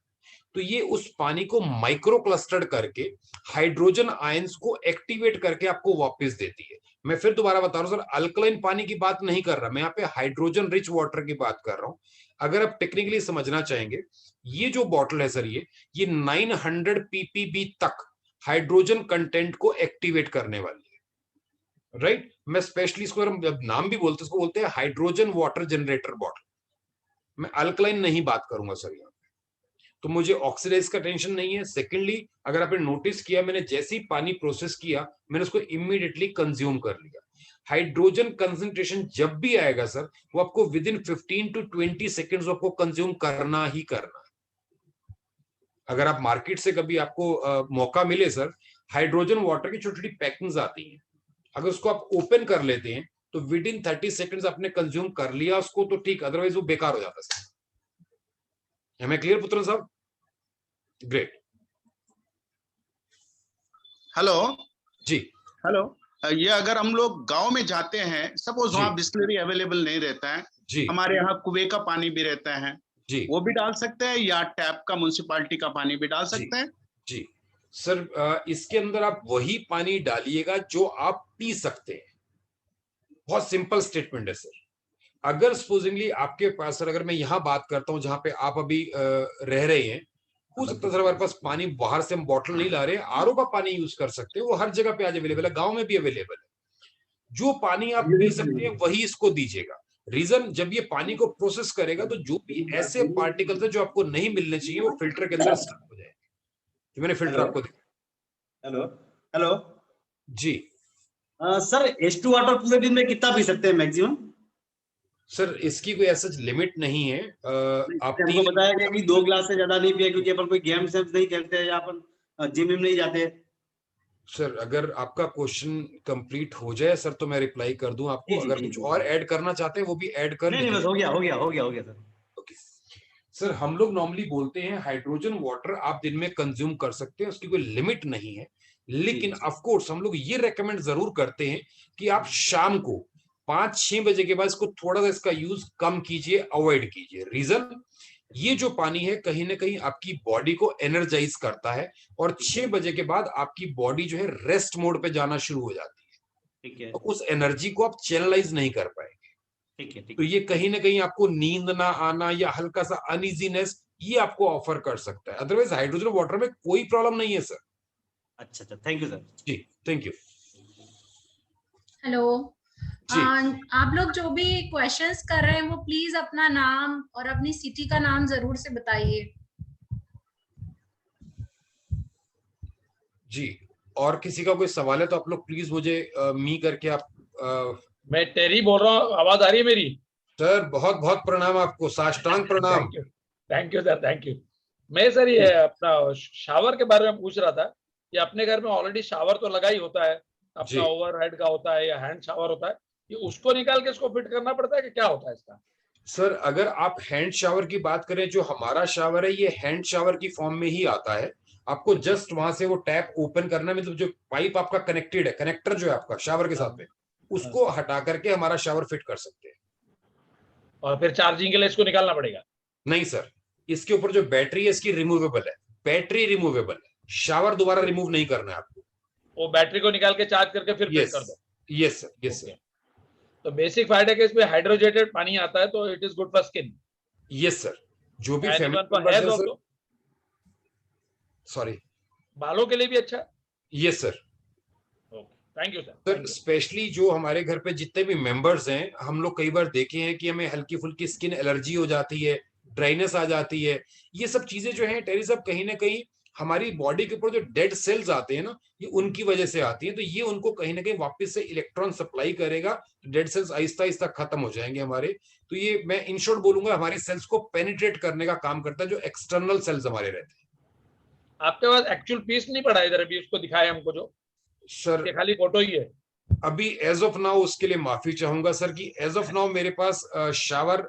A: तो ये उस पानी को माइक्रो क्लस्टर्ड करके हाइड्रोजन आयंस को एक्टिवेट करके आपको वापस देती है। मैं फिर दोबारा बता रहा हूं सर, अल्कलाइन पानी की बात नहीं कर रहा मैं, यहाँ पे हाइड्रोजन रिच वाटर की बात कर रहा हूं। अगर आप टेक्निकली समझना चाहेंगे, ये जो बॉटल है सर, ये 900 पीपीबी तक हाइड्रोजन कंटेंट को एक्टिवेट करने वाली है। राइट, मैं स्पेशली इसको नाम भी बोलते इसको बोलते हैं हाइड्रोजन वाटर जनरेटर बॉटल। मैं अल्कलाइन नहीं बात करूंगा सर यहाँ, तो मुझे ऑक्सीडाइज का टेंशन नहीं है। सेकेंडली, अगर आपने नोटिस किया, मैंने जैसे ही पानी प्रोसेस किया, मैंने उसको इमीडिएटली कंज्यूम कर लिया। हाइड्रोजन कंसंट्रेशन जब भी आएगा सर, वो आपको विद इन 15 to 20 सेकेंड्स आपको कंज्यूम करना ही करना है। अगर आप मार्केट से कभी आपको मौका मिले सर, हाइड्रोजन वाटर की छोटी छोटी पैकिंग्स आती हैं, अगर उसको आप ओपन कर लेते हैं तो विद इन 30 सेकेंड्स आपने कंज्यूम कर लिया उसको तो ठीक, अदरवाइज वो बेकार हो जाता है सर। हमें क्लियर पुत्र साहब? ग्रेट।
F: हेलो
A: जी
F: हेलो। ये अगर हम लोग गांव में जाते हैं, सपोज वहाँ बिस्लरी अवेलेबल नहीं रहता है,
A: जी
F: हमारे यहाँ कुएं का पानी भी रहता है,
A: जी
F: वो भी डाल सकते हैं या टैप का म्युनिसिपालिटी का पानी भी डाल
A: जी
F: सकते हैं?
A: जी सर, इसके अंदर आप वही पानी डालिएगा जो आप पी सकते हैं। बहुत सिंपल स्टेटमेंट है सर। अगर सपोजिंगली आपके पास सर, अगर मैं यहाँ बात करता हूँ जहां पे आप अभी रह रहे हैं, हो सकता है सर हमारे पास पानी बाहर से हम बॉटल नहीं ला रहे, आरओ का पानी यूज कर सकते हैं, वो हर जगह पे आज अवेलेबल है, गांव में भी अवेलेबल है। जो पानी आप पी सकते हैं वही इसको दीजिएगा। रीजन, जब ये पानी को प्रोसेस करेगा तो जो भी ऐसे पार्टिकल्स है जो आपको नहीं मिलने चाहिए वो फिल्टर के अंदर स्टक हो जाएंगे। जो मैंने फिल्टर आपको दिखाया।
G: Hello hello.
A: जी
G: सर H2 वाटर पूरे दिन में कितना पी सकते हैं मैक्सिमम?
A: सर इसकी कोई ऐसा लिमिट नहीं है। आप
G: हमको बताया गया कि 2 ग्लास से ज्यादा नहीं पिए, क्योंकि अपन कोई गेम सेम्स नहीं खेलते हैं या अपन जिम में नहीं जाते।
A: सर अगर आपका क्वेश्चन कंप्लीट हो जाए सर तो मैं रिप्लाई कर दूं आपको।
G: जी,
A: अगर
G: जी,
A: कुछ
G: जी।
A: और ऐड करना चाहते हैं वो भी ऐड कर
G: नहीं,
A: लीजिए।
G: बस हो गया सर।
A: ओके सर, हम लोग नॉर्मली बोलते हैं हाइड्रोजन वाटर आप दिन में कंज्यूम कर सकते हैं, उसकी कोई लिमिट नहीं है। लेकिन ऑफ कोर्स हम लोग ये रेकमेंड जरूर करते हैं कि आप शाम को 5-6 बजे के बाद इसको थोड़ा सा इसका यूज कम कीजिए, अवॉइड कीजिए। रीजन, ये जो पानी है कहीं ना कहीं आपकी बॉडी को एनर्जाइज करता है और 6 बजे के बाद आपकी बॉडी जो है रेस्ट मोड पे जाना शुरू हो जाती है।
G: ठीक है,
A: तो उस एनर्जी को आप चैनलाइज नहीं कर पाएंगे।
G: ठीक है, ठीक
A: तो
G: है।
A: ये कहीं ना कहीं आपको नींद ना आना या हल्का सा अनइजीनेस ये आपको ऑफर कर सकता है। अदरवाइज हाइड्रोजन वाटर में कोई प्रॉब्लम नहीं है सर।
G: अच्छा, थैंक यू सर।
A: जी थैंक यू।
C: हेलो।
A: जी
C: आप लोग जो भी क्वेश्चंस कर रहे हैं वो प्लीज अपना नाम और अपनी सिटी का नाम जरूर से बताइए।
A: जी, और किसी का कोई सवाल है तो आप लोग प्लीज मुझे मी करके आप
H: मैं टेरी बोल रहा हूँ, आवाज आ रही है मेरी?
A: सर बहुत बहुत प्रणाम आपको, साष्टांग प्रणाम।
H: Thank you, thank you sir, thank you. मैं सर ये अपना शावर के बारे में पूछ रहा था कि अपने घर में ऑलरेडी शावर तो लगा ही होता है,
A: जी।
H: अपना ओवरहेड का होता है या हैंड शावर होता है, ये उसको निकाल के इसको फिट करना पड़ता है कि क्या होता है इसका?
A: सर अगर आप हैंड शावर की बात करें, जो हमारा शावर है ये हैंड शावर की फॉर्म में ही आता है। आपको जस्ट वहां से वो टैप ओपन करना है, मतलब जो पाइप आपका कनेक्टेड है, कनेक्टर जो है आपका शावर के साथ में, उसको हटा करके हमारा शावर फिट कर सकते हैं।
H: और फिर चार्जिंग के लिए इसको निकालना पड़ेगा?
A: नहीं सर, इसके ऊपर जो बैटरी है इसकी रिमूवेबल है, बैटरी रिमूवेबल है, शावर दोबारा रिमूव नहीं करना है आपको।
H: वो बैटरी को निकाल के चार्ज करके फिर फिट कर दो?
A: Yes sir, yes sir.
H: तो बेसिक फायदा कि इसमें हाइड्रोजेटेड पानी आता है, तो it is good for skin.
A: Yes sir, जो भी
H: Anyone for
A: family
H: hair also?
A: Sorry,
H: बालों के लिए भी अच्छा?
A: Yes sir.
H: Thank you sir.
A: Sir specially जो हमारे घर पे जितने भी मेंबर्स हैं, हम लोग कई बार देखे हैं कि हमें हल्की फुल्की स्किन एलर्जी हो जाती है, ड्राइनेस आ जाती है। ये सब चीजें जो हैं टेरी साहब, कहीं ना कहीं हमारी बॉडी के ऊपर जो डेड सेल्स आते हैं ना, ये उनकी वजह से आती हैं। तो ये उनको कहीं ना कहीं वापस से इलेक्ट्रॉन सप्लाई करेगा, डेड सेल्स आहिस्ता आहिस्ता खत्म हो जाएंगे हमारे। तो ये मैं इन शॉर्ट बोलूंगा, हमारे सेल्स को पेनिट्रेट करने का काम करता है, जो एक्सटर्नल सेल्स हमारे रहते हैं।
H: आपके पास एक्चुअल पीस नहीं पड़ा इधर अभी, उसको दिखाया हमको जो
A: सर
H: खाली फोटो ही है
A: अभी एज ऑफ नाउ, उसके लिए माफी चाहूंगा सर कि एज ऑफ नाउ मेरे पास शावर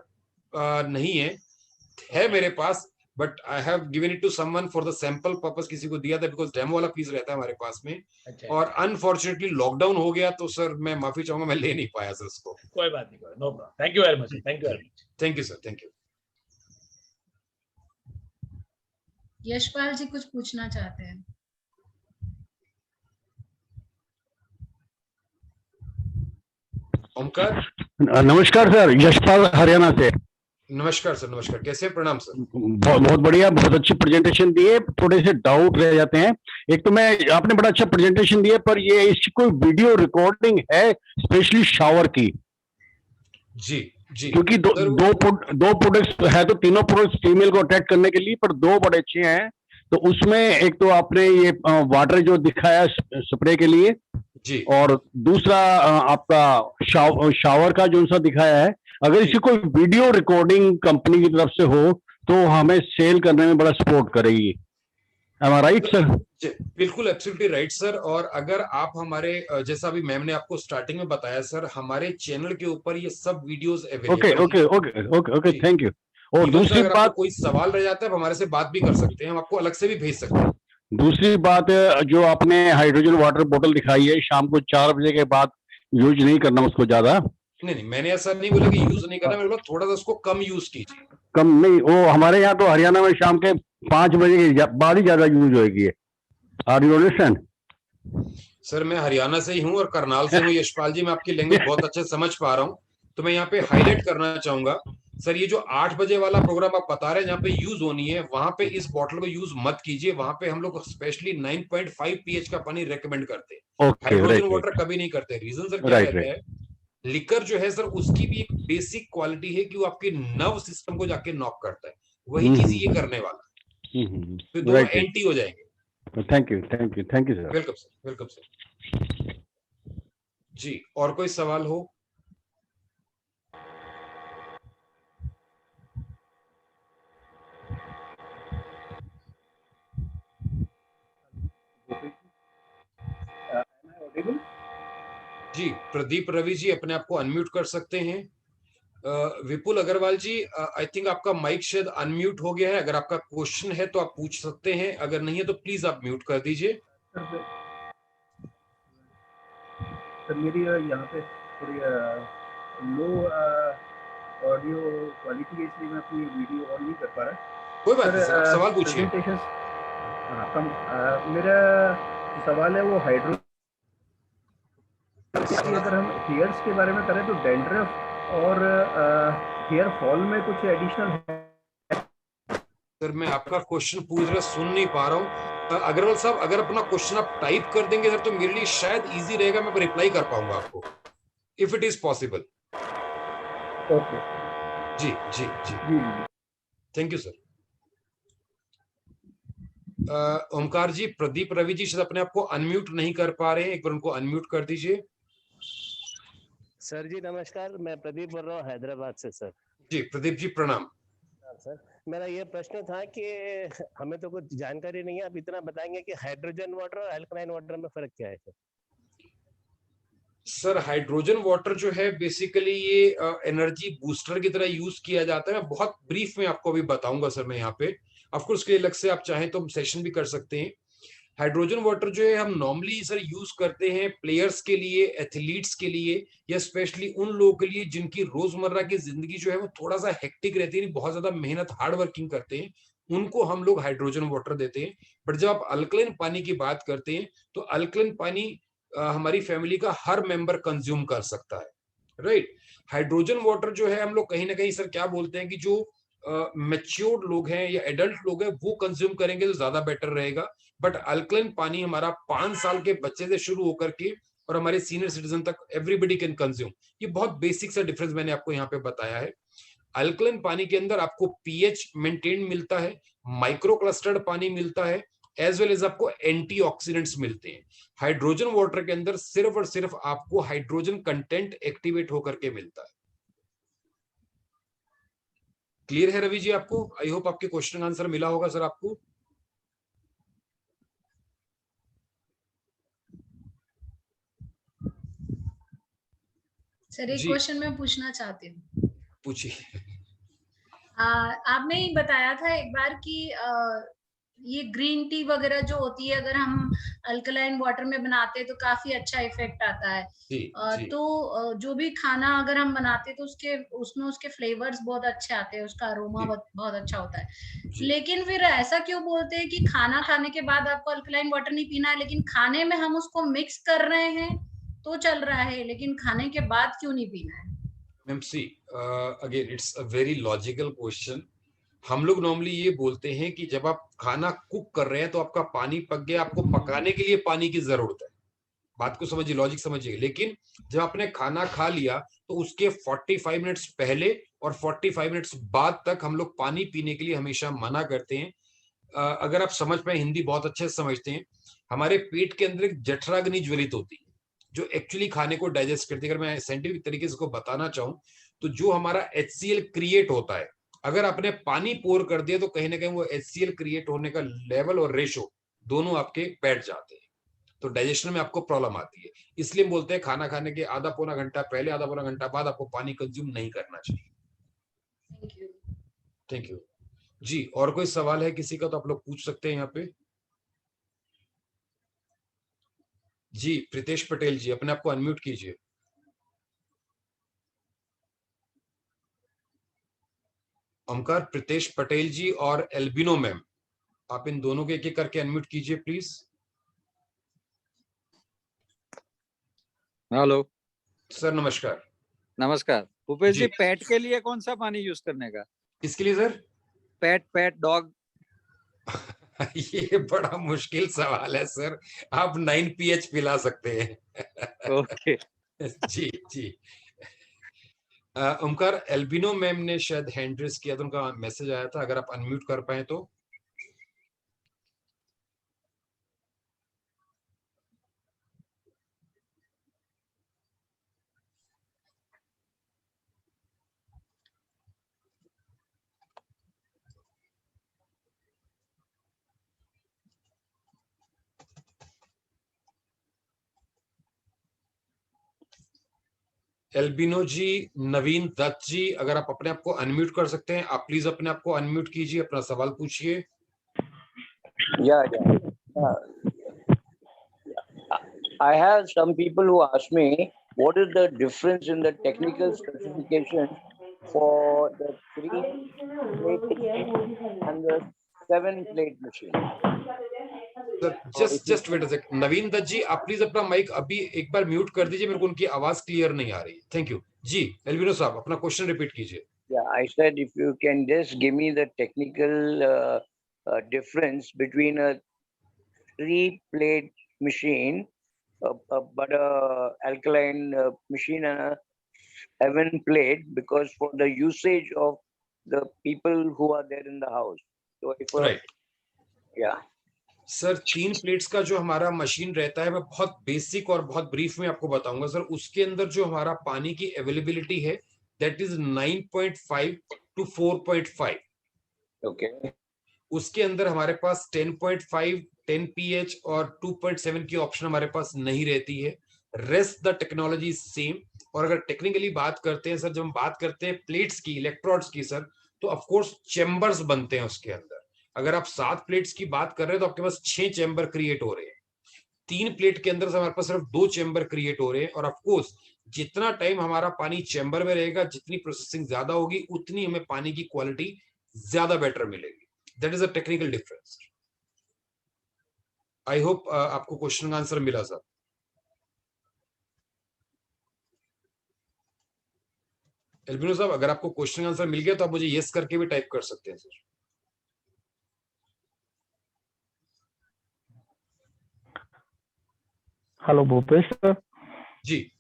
A: नहीं है मेरे पास, but I have given it to someone for the sample purpose, किसी को दिया था, बिकॉज डेमो वाला पीस रहता है हमारे पास में।
H: अच्छा।
A: और अनफॉर्चुनेटली लॉकडाउन हो गया, तो सर मैं माफी चाहूंगा, मैं ले नहीं पाया सर उसको।
H: कोई बात नहीं, no problem. Thank you very much, thank you very much.
A: Thank you sir, thank you.
C: Yashpal ji कुछ पूछना चाहते हैं?
A: ओमकार,
I: नमस्कार सर, यशपाल हरियाणा से।
A: नमस्कार सर, नमस्कार, कैसे हैं? प्रणाम सर।
I: बहुत बढ़िया, बहुत अच्छी प्रेजेंटेशन दी है। थोड़े से डाउट रह जाते हैं। एक तो मैं, आपने बड़ा अच्छा प्रेजेंटेशन दिया, पर ये इसकी कोई वीडियो रिकॉर्डिंग है स्पेशली शावर की?
A: जी जी,
I: क्योंकि दो प्रोडक्ट्स है, तो तीनों प्रोडक्ट्स फीमेल को अटैक करने के लिए, पर दो बड़े अच्छे हैं। तो उसमें एक तो आपने ये वाटर जो दिखाया स्प्रे के लिए
A: जी,
I: और दूसरा आपका शावर का जो सा दिखाया है। अगर इसकी कोई वीडियो रिकॉर्डिंग कंपनी की तरफ से हो तो हमें सेल करने में बड़ा सपोर्ट करेगी। एम आई राइट सर?
A: बिल्कुल एब्सोल्युटली राइट सर। और अगर आप हमारे, जैसा अभी मैम ने आपको स्टार्टिंग में बताया सर, हमारे चैनल के ऊपर ये सब वीडियोस अवेलेबल हैं।
I: Okay okay okay okay, thank you. और दूसरी बात,
A: कोई सवाल रह जाता है, आप हमारे से बात भी कर सकते हैं, हम आपको अलग से भी भेज सकते हैं।
I: दूसरी बात, जो आपने हाइड्रोजन वाटर बोतल दिखाई है, शाम को 4 बजे के बाद यूज नहीं करना उसको ज्यादा।
A: नहीं, मैंने ऐसा नहीं बोला कि यूज नहीं करना, मैंने बोला थोड़ा सा उसको कम यूज कीजिए।
I: कम नहीं, वो हमारे यहाँ तो हरियाणा में शाम के 5 बजे के बाद ही ज्यादा यूज होगी। Are you understand?
A: सर मैं हरियाणा से ही हूँ और करनाल से हूँ यशपाल जी, मैं आपकी लैंग्वेज बहुत अच्छे समझ पा रहा हूँ। तो मैं यहाँ पे हाईलाइट करना चाहूंगा सर, ये जो 8 बजे वाला प्रोग्राम आप बता रहे हैं, जहाँ पे यूज होनी है, वहां पे इस बॉटल को यूज मत कीजिए। वहां पे हम लोग स्पेशली 9.5 pH का पानी रेकमेंड करते हैं, हाइड्रोजन वाटर कभी नहीं करते। रीजन सर क्या रहता है, लिकर जो है सर, उसकी भी एक बेसिक क्वालिटी है कि वो आपके नर्व सिस्टम को जाके नॉक करता है, वही चीज ये करने वाला, तो दोनों एंटी हो जाएंगे।
I: Thank you thank you thank you sir.
A: Welcome sir, welcome sir. जी, और कोई सवाल हो? जी, प्रदीप रवि जी अपने आप को अनम्यूट कर सकते हैं। विपुल अग्रवाल जी, आई थिंक आपका माइक शायद अनम्यूट हो गया है। अगर आपका क्वेश्चन है तो आप पूछ सकते हैं, अगर नहीं है तो प्लीज आप म्यूट कर दीजिए।
J: सर मेरी यहाँ पे थोड़ी लो ऑडियो क्वालिटी है, इसलिए मैं अपनी वीडियो ऑन नहीं कर पा रहा।
A: कोई बात नहीं सर, सवाल पूछिए।
J: मेरा सवाल है वो हाइड्रो, अगर हम हेयर्स के बारे में करें तो डैंड्रफ और हेयर फॉल में कुछ एडिशनल है?
A: सर मैं आपका क्वेश्चन पूछ रहा, सुन नहीं पा रहा हूँ। अग्रवाल साहब, अगर अपना क्वेश्चन आप टाइप कर देंगे सर, तो मेरे लिए शायद इजी रहेगा, मैं रिप्लाई कर पाऊंगा आपको, if it is possible.
J: Okay
A: जी जी जी, thank you sir. Omkar ji, Pradeep Ravi ji शायद अपने आप को अनम्यूट नहीं कर पा रहे हैं, एक बार उनको अनम्यूट कर दीजिए।
K: सर जी नमस्कार, मैं प्रदीप बोल रहा हूँ हैदराबाद से सर।
A: जी प्रदीप जी प्रणाम।
K: सर, मेरा ये प्रश्न था कि हमें तो कुछ जानकारी नहीं है, आप इतना बताएंगे कि हाइड्रोजन वाटर और अल्कलाइन वाटर में फर्क क्या है सर?
A: सर हाइड्रोजन वाटर जो है बेसिकली ये एनर्जी बूस्टर की तरह यूज किया जाता है। मैं बहुत ब्रीफ में आपको अभी बताऊंगा सर। मैं यहाँ पे ऑफकोर्स के लिए अलग से आप चाहें तो सेशन भी कर सकते हैं। हाइड्रोजन वाटर जो है हम नॉर्मली सर यूज करते हैं प्लेयर्स के लिए, एथलीट्स के लिए, या स्पेशली उन लोगों के लिए जिनकी रोजमर्रा की जिंदगी जो है वो थोड़ा सा हेक्टिक रहती है, बहुत ज्यादा मेहनत हार्ड वर्किंग करते हैं, उनको हम लोग हाइड्रोजन वाटर देते हैं। बट जब आप अल्कलाइन पानी की बात करते हैं तो अल्कलाइन पानी हमारी फैमिली का हर मेंबर कंज्यूम कर सकता है, राइट। हाइड्रोजन वाटर जो है हम लोग कहीं ना कहीं सर क्या बोलते हैं कि जो मैच्योर्ड लोग हैं या एडल्ट लोग हैं वो कंज्यूम करेंगे तो ज्यादा बेटर रहेगा। बट अल्कलाइन पानी हमारा 5 साल के बच्चे से शुरू होकर के और हमारे सीनियर सिटीजन तक एवरीबडी कैन कंज्यूम। ये बहुत बेसिक सा डिफरेंस मैंने आपको यहाँ पे बताया है। अल्कलाइन पानी के अंदर आपको पीएच मेंटेन मिलता है, माइक्रो क्लस्टर्ड पानी मिलता है, एज वेल एज आपको एंटीऑक्सीडेंट्स मिलते हैं। हाइड्रोजन वाटर के अंदर सिर्फ और सिर्फ आपको हाइड्रोजन कंटेंट एक्टिवेट होकर के मिलता है। क्लियर है रवि जी आपको? आई होप आपके क्वेश्चन का आंसर मिला होगा सर आपको।
C: सर एक
A: जी।
C: क्वेश्चन मैं पूछना चाहती हूँ।
A: पूछिए।
C: आपने ही बताया था एक बार कि ये ग्रीन टी वगैरह जो होती है अगर हम अल्कलाइन वाटर में बनाते हैं तो काफी अच्छा इफेक्ट आता है।
A: जी।
C: तो जो भी खाना अगर हम बनाते हैं तो उसके फ्लेवर्स बहुत अच्छे आते हैं, उसका अरोमा बहुत अच्छा होता है। लेकिन फिर ऐसा क्यों बोलते हैं कि खाना खाने के बाद आपको अल्कलाइन वाटर नहीं पीना है, लेकिन खाने में हम उसको मिक्स कर रहे हैं तो चल रहा है, लेकिन खाने के बाद क्यों नहीं पीना है?
A: Ma'am see again it's a very logical question. हम लोग नॉर्मली ये बोलते हैं कि जब आप खाना कुक कर रहे हैं तो आपका पानी पक गया, आपको पकाने के लिए पानी की जरूरत है। बात को समझिए, लॉजिक समझिए। लेकिन जब आपने खाना खा लिया तो उसके 45 मिनट्स पहले और 45 मिनट्स बाद तक हम लोग पानी पीने के लिए हमेशा मना करते हैं। अगर आप समझ पाए, हिंदी बहुत अच्छे से समझते हैं, हमारे पेट के अंदर एक जठराग्नि ज्वलित होती है जो एक्चुअली खाने को डाइजेस्ट करती है। अगर मैं साइंटिफिक तरीके से को बताना चाहूं तो जो हमारा HCl क्रिएट होता है, अगर आपने पानी पोर कर दिया तो कहीं ना कहीं वो HCl क्रिएट होने का लेवल और रेशो दोनों आपके बैठ जाते हैं, तो डाइजेशन में आपको प्रॉब्लम आती है। इसलिए बोलते हैं खाना खाने के आधा पौना घंटा पहले, आधा पौना घंटा बाद आपको पानी कंज्यूम नहीं करना चाहिए। थैंक यू जी। और कोई सवाल है किसी का तो आप लोग पूछ सकते हैं यहाँ पे। जी प्रीतेश पटेल जी, अपने आप को अनम्यूट कीजिए। ओमकार, प्रीतेश पटेल जी और एल्बिनो मैम, आप इन दोनों के एक एक करके अनम्यूट कीजिए प्लीज।
L: हेलो
A: सर नमस्कार।
L: नमस्कार भूपेश जी,
A: जी।
L: पेट के लिए कौन सा पानी यूज करने का?
A: किसके लिए सर?
L: Pet dog.
A: ये बड़ा मुश्किल सवाल है सर। आप 9 pH पिला सकते हैं।
L: ओके।
A: जी जी। ओमकार, एल्बिनो मैम ने शायद हैंड रेस किया था, उनका मैसेज आया था, अगर आप अनम्यूट कर पाए तो। एल्बिनो जी, नवीन दत्त जी, अगर आप अपने आप को अनम्यूट कर सकते हैं, आप प्लीज अपने आप को अनम्यूट कीजिए, अपना सवाल पूछिए।
M: I have some people who ask me what is the difference in the technical specification for the 3-plate and the 7-plate machine.
A: Just wait a second. Naveen Dutt ji, आप प्लीज अपना माइक अभी एक बार म्यूट कर दीजिए, मेरे को उनकी आवाज क्लियर नहीं आ रही है। Thank you ji. एल्बिनो साहब अपना क्वेश्चन रिपीट कीजिए।
M: Yeah, I said if you can just give me the technical difference between a 3-plate machine, but a alkaline machine and a 7-plate, because for the usage of the people who are there in the house. So if
A: Right.
M: Yeah.
A: Sir 3 plates का जो हमारा machine रहता है, मैं बहुत basic और बहुत brief में आपको बताऊंगा सर। उसके अंदर जो हमारा पानी की अवेलेबिलिटी है दैट इज 9.5 to 4.5।
M: Okay.
A: उसके अंदर हमारे पास 10.5, 10 pH और 2.7 की ऑप्शन हमारे पास नहीं रहती है। Rest the technology same. और अगर टेक्निकली बात करते हैं सर, जब हम बात करते हैं प्लेट्स की, इलेक्ट्रोड्स की सर, तो ऑफ कोर्स चेंबर्स बनते हैं उसके अंदर। अगर आप 7 प्लेट्स की बात कर रहे हैं तो आपके पास 6 चेंबर क्रिएट हो रहे हैं। 3 प्लेट के अंदर से हमारे पास सिर्फ 2 चेंबर क्रिएट हो रहे हैं। और ऑफ कोर्स जितना टाइम हमारा पानी चेंबर में रहेगा, जितनी प्रोसेसिंग ज्यादा होगी, उतनी हमें पानी की क्वालिटी ज्यादा बेटर मिलेगी। That is a technical difference. I hope आपको क्वेश्चन का आंसर मिला सर। एल्बिनो साहब, अगर आपको क्वेश्चन का आंसर मिल गया तो आप मुझे यस करके भी टाइप कर सकते हैं सर।
N: Hello Bhupesh sir.
A: जी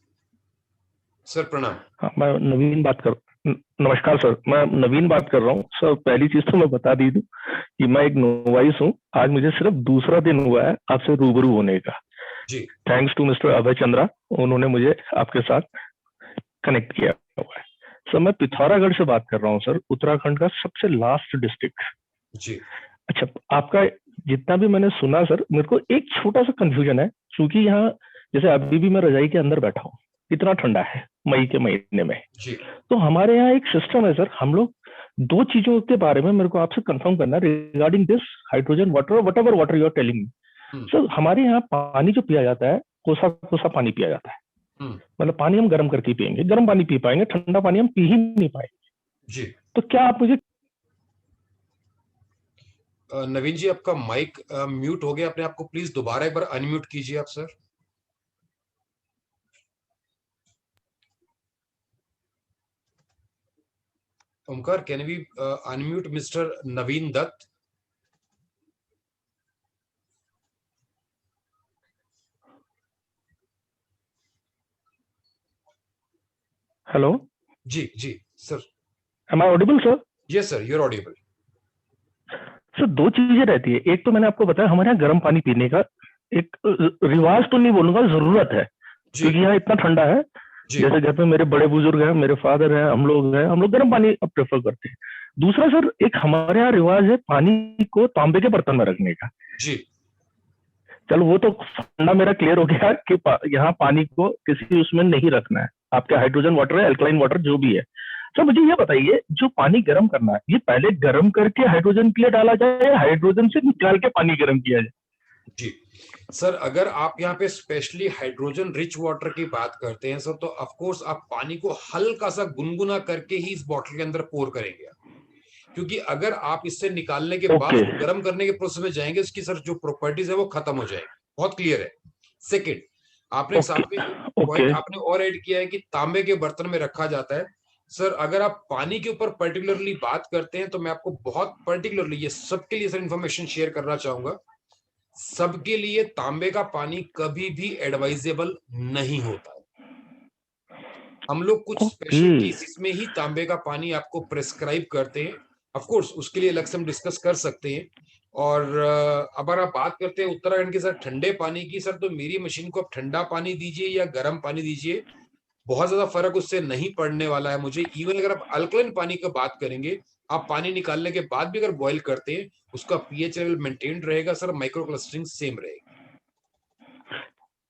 A: सर, प्रणाम।
N: हाँ, मैं नवीन बात कर नमस्कार सर, मैं नवीन बात कर रहा हूँ सर। पहली चीज तो मैं बता दी दूं कि मैं एक नोवाइस हूँ। आज मुझे सिर्फ दूसरा दिन हुआ है आपसे रूबरू होने का।
A: जी।
N: थैंक्स टू मिस्टर अभय चंद्रा, उन्होंने मुझे आपके साथ कनेक्ट किया हुआ है। सर मैं पिथौरागढ़ से बात कर रहा हूँ सर, उत्तराखंड का सबसे लास्ट डिस्ट्रिक्ट।
A: जी।
N: अच्छा, आपका जितना भी मैंने सुना सर, मेरे को एक छोटा सा कंफ्यूजन है, क्योंकि यहाँ जैसे अभी भी मैं रजाई के अंदर बैठा हूँ, इतना ठंडा है मई के महीने में।
A: जी।
N: तो हमारे यहाँ एक सिस्टम है सर, हम लोग 2 चीजों के बारे में मेरे को आपसे कंफर्म करना है regarding this hydrogen water, whatever water you are telling me. Sir हमारे यहाँ पानी जो पिया जाता है, कोसा कोसा पानी पिया जाता है। मतलब पानी हम गर्म करके पियेंगे, गर्म पानी पी पाएंगे, ठंडा पानी हम पी ही नहीं पाएंगे।
A: जी।
N: तो क्या आप मुझे
A: नवीन जी, आपका माइक म्यूट हो गया, अपने आप को प्लीज दोबारा एक बार अनम्यूट कीजिए आप sir. Omkar, can we unmute mister Naveen Dutt?
N: Hello
A: जी जी sir.
N: Am I audible sir?
A: Yes sir, you are audible.
N: Sir 2 चीजें रहती है। एक तो मैंने आपको बताया हमारे यहाँ गर्म पानी पीने का एक रिवाज तो नहीं बोलूंगा, जरूरत है, क्योंकि यहाँ इतना ठंडा है। जैसे घर पे मेरे बड़े बुजुर्ग हैं, मेरे फादर हैं, हम लोग गर्म पानी प्रेफर करते हैं। दूसरा सर, एक हमारे यहाँ रिवाज है पानी को तांबे के बर्तन में रखने का।
A: जी।
N: चलो वो तो फंडा मेरा क्लियर हो गया कि यहाँ पानी को किसी उसमें नहीं रखना है। आपके हाइड्रोजन वाटर है, अल्कलाइन वाटर जो भी है। सर मुझे ये बताइए, जो पानी गर्म करना है, ये पहले गर्म करके हाइड्रोजन के लिए डाला जाए या हाइड्रोजन से निकाल के पानी गर्म किया जाए?
A: जी सर, अगर आप यहाँ पे स्पेशली हाइड्रोजन रिच वाटर की बात करते हैं सर, तो ऑफ कोर्स आप पानी को हल्का सा गुनगुना करके ही इस बॉटल के अंदर पोर करेंगे, क्योंकि अगर आप इससे निकालने के बाद गर्म करने के प्रोसेस में जाएंगे, इसकी सर जो प्रॉपर्टीज है वो खत्म हो जाएगी। बहुत क्लियर है। सेकंड, आपने साथ में पॉइंट आपने और ऐड किया है कि तांबे के बर्तन में रखा जाता है। सर अगर आप पानी के ऊपर पर्टिकुलरली बात करते हैं तो मैं आपको बहुत पर्टिकुलरली ये सबके लिए सर इन्फॉर्मेशन शेयर करना चाहूंगा। सबके लिए तांबे का पानी कभी भी एडवाइजेबल नहीं होता है। हम लोग कुछ स्पेशल केसेस में ही तांबे का पानी आपको प्रेस्क्राइब करते हैं। ऑफ कोर्स उसके लिए अलग से हम डिस्कस कर सकते हैं। और अगर आप बात करते हैं उत्तराखंड के सर ठंडे पानी की, सर तो मेरी मशीन को आप ठंडा पानी दीजिए या गर्म पानी दीजिए, बहुत ज्यादा फर्क उससे नहीं पड़ने वाला है मुझे। इवन अगर आप अल्कलाइन पानी की बात करेंगे, आप पानी निकालने के बाद भी अगर बॉईल करते हैं, उसका पीएच लेवल मेंटेन रहेगा सर, माइक्रो क्लस्टरिंग सेम रहेगी।